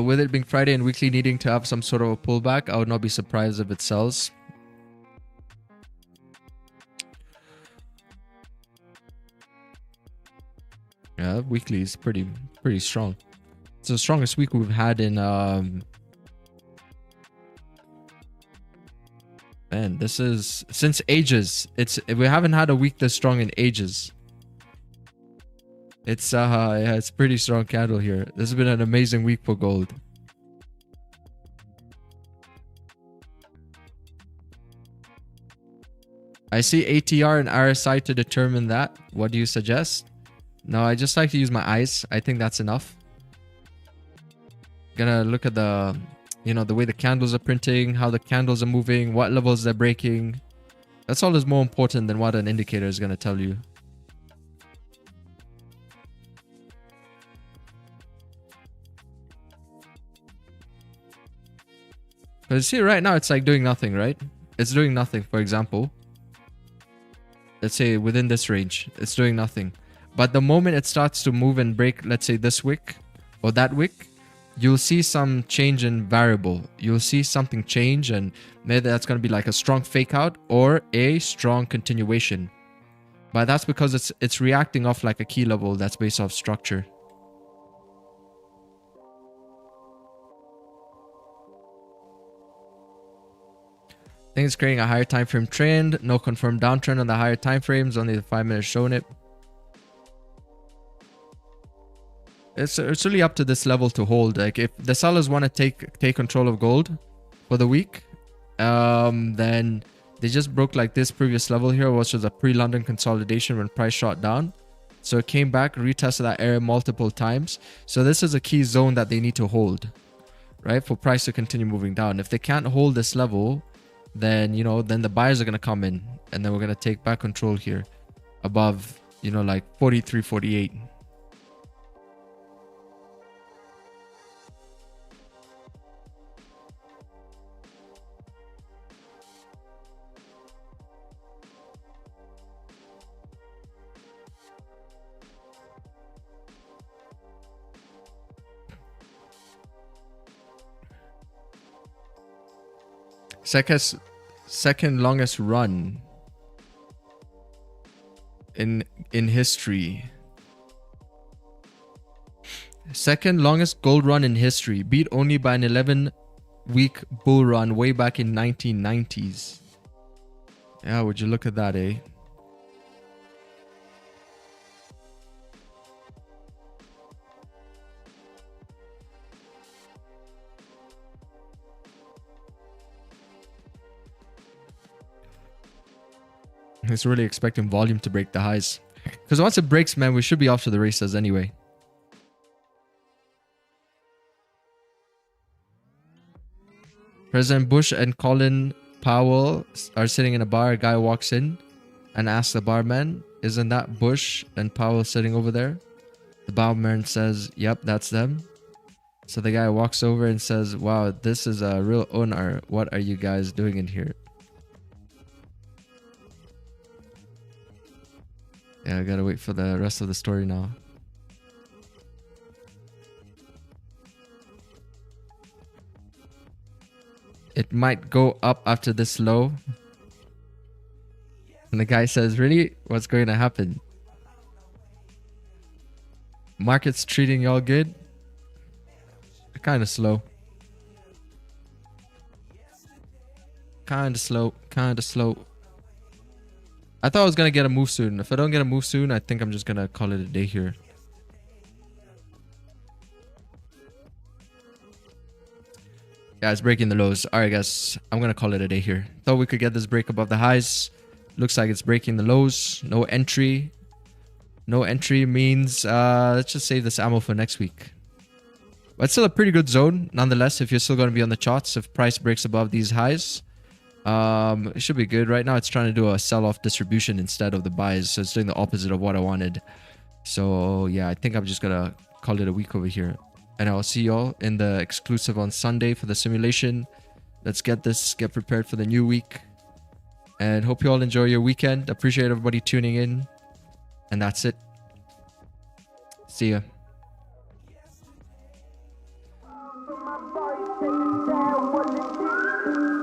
With it being Friday and weekly needing to have some sort of a pullback, I would not be surprised if it sells. Yeah, weekly is pretty strong. It's the strongest week we've had in Man, this is since ages. We haven't had a week this strong in ages. It's yeah, it's pretty strong candle here. This has been an amazing week for gold. I see ATR and RSI to determine that. What do you suggest? No, I just like to use my eyes. I think that's enough. Gonna look at the, you know, the way the candles are printing, how the candles are moving, what levels they're breaking. That's all is more important than what an indicator is gonna tell you. Because see, right now it's like doing nothing, right? It's doing nothing, for example. Let's say within this range, it's doing nothing. But the moment it starts to move and break, let's say this wick or that wick, you'll see some change in variable. You'll see something change, and maybe that's going to be like a strong fake out or a strong continuation. But that's because it's reacting off like a key level that's based off structure. I think it's creating a higher time frame trend. No confirmed downtrend on the higher time frames. Only the 5 minutes showing it. It's really up to this level to hold. Like if the sellers want to take control of gold for the week, then they just broke like this previous level here, which was a pre-London consolidation when price shot down. So it came back, retested that area multiple times. So this is a key zone that they need to hold, right? For price to continue moving down. If they can't hold this level, then, you know, then the buyers are going to come in and then we're going to take back control here above, you know, like 43, 48. Second longest run in history. Second longest gold run in history, beat only by an 11-week bull run way back in 1990s. Yeah, would you look at that, eh? It's really expecting volume to break the highs. Because once it breaks, man, we should be off to the races anyway. President Bush and Colin Powell are sitting in a bar. A guy walks in and asks the barman, "Isn't that Bush and Powell sitting over there?" The barman says, "Yep, that's them." So the guy walks over and says, "Wow, this is a real owner. What are you guys doing in here?" Yeah, I gotta wait for the rest of the story now. It might go up after this low. And the guy says, "Really? What's going to happen? Market's treating y'all good?" Kind of slow. Kind of slow. Kind of slow. I thought I was going to get a move soon. If I don't get a move soon, I think I'm just going to call it a day here. Yeah, it's breaking the lows. All right, guys. I'm going to call it a day here. Thought we could get this break above the highs. Looks like it's breaking the lows. No entry. No entry means let's just save this ammo for next week. But it's still a pretty good zone. Nonetheless, if you're still going to be on the charts, if price breaks above these highs, it should be good. Right now, it's trying to do a sell-off distribution instead of the buys. So it's doing the opposite of what I wanted. So yeah, I think I'm just going to call it a week over here. And I'll see y'all in the exclusive on Sunday for the simulation. Let's get prepared for the new week. And hope you all enjoy your weekend. Appreciate everybody tuning in. And that's it. See ya. My boy, take it down, what it is.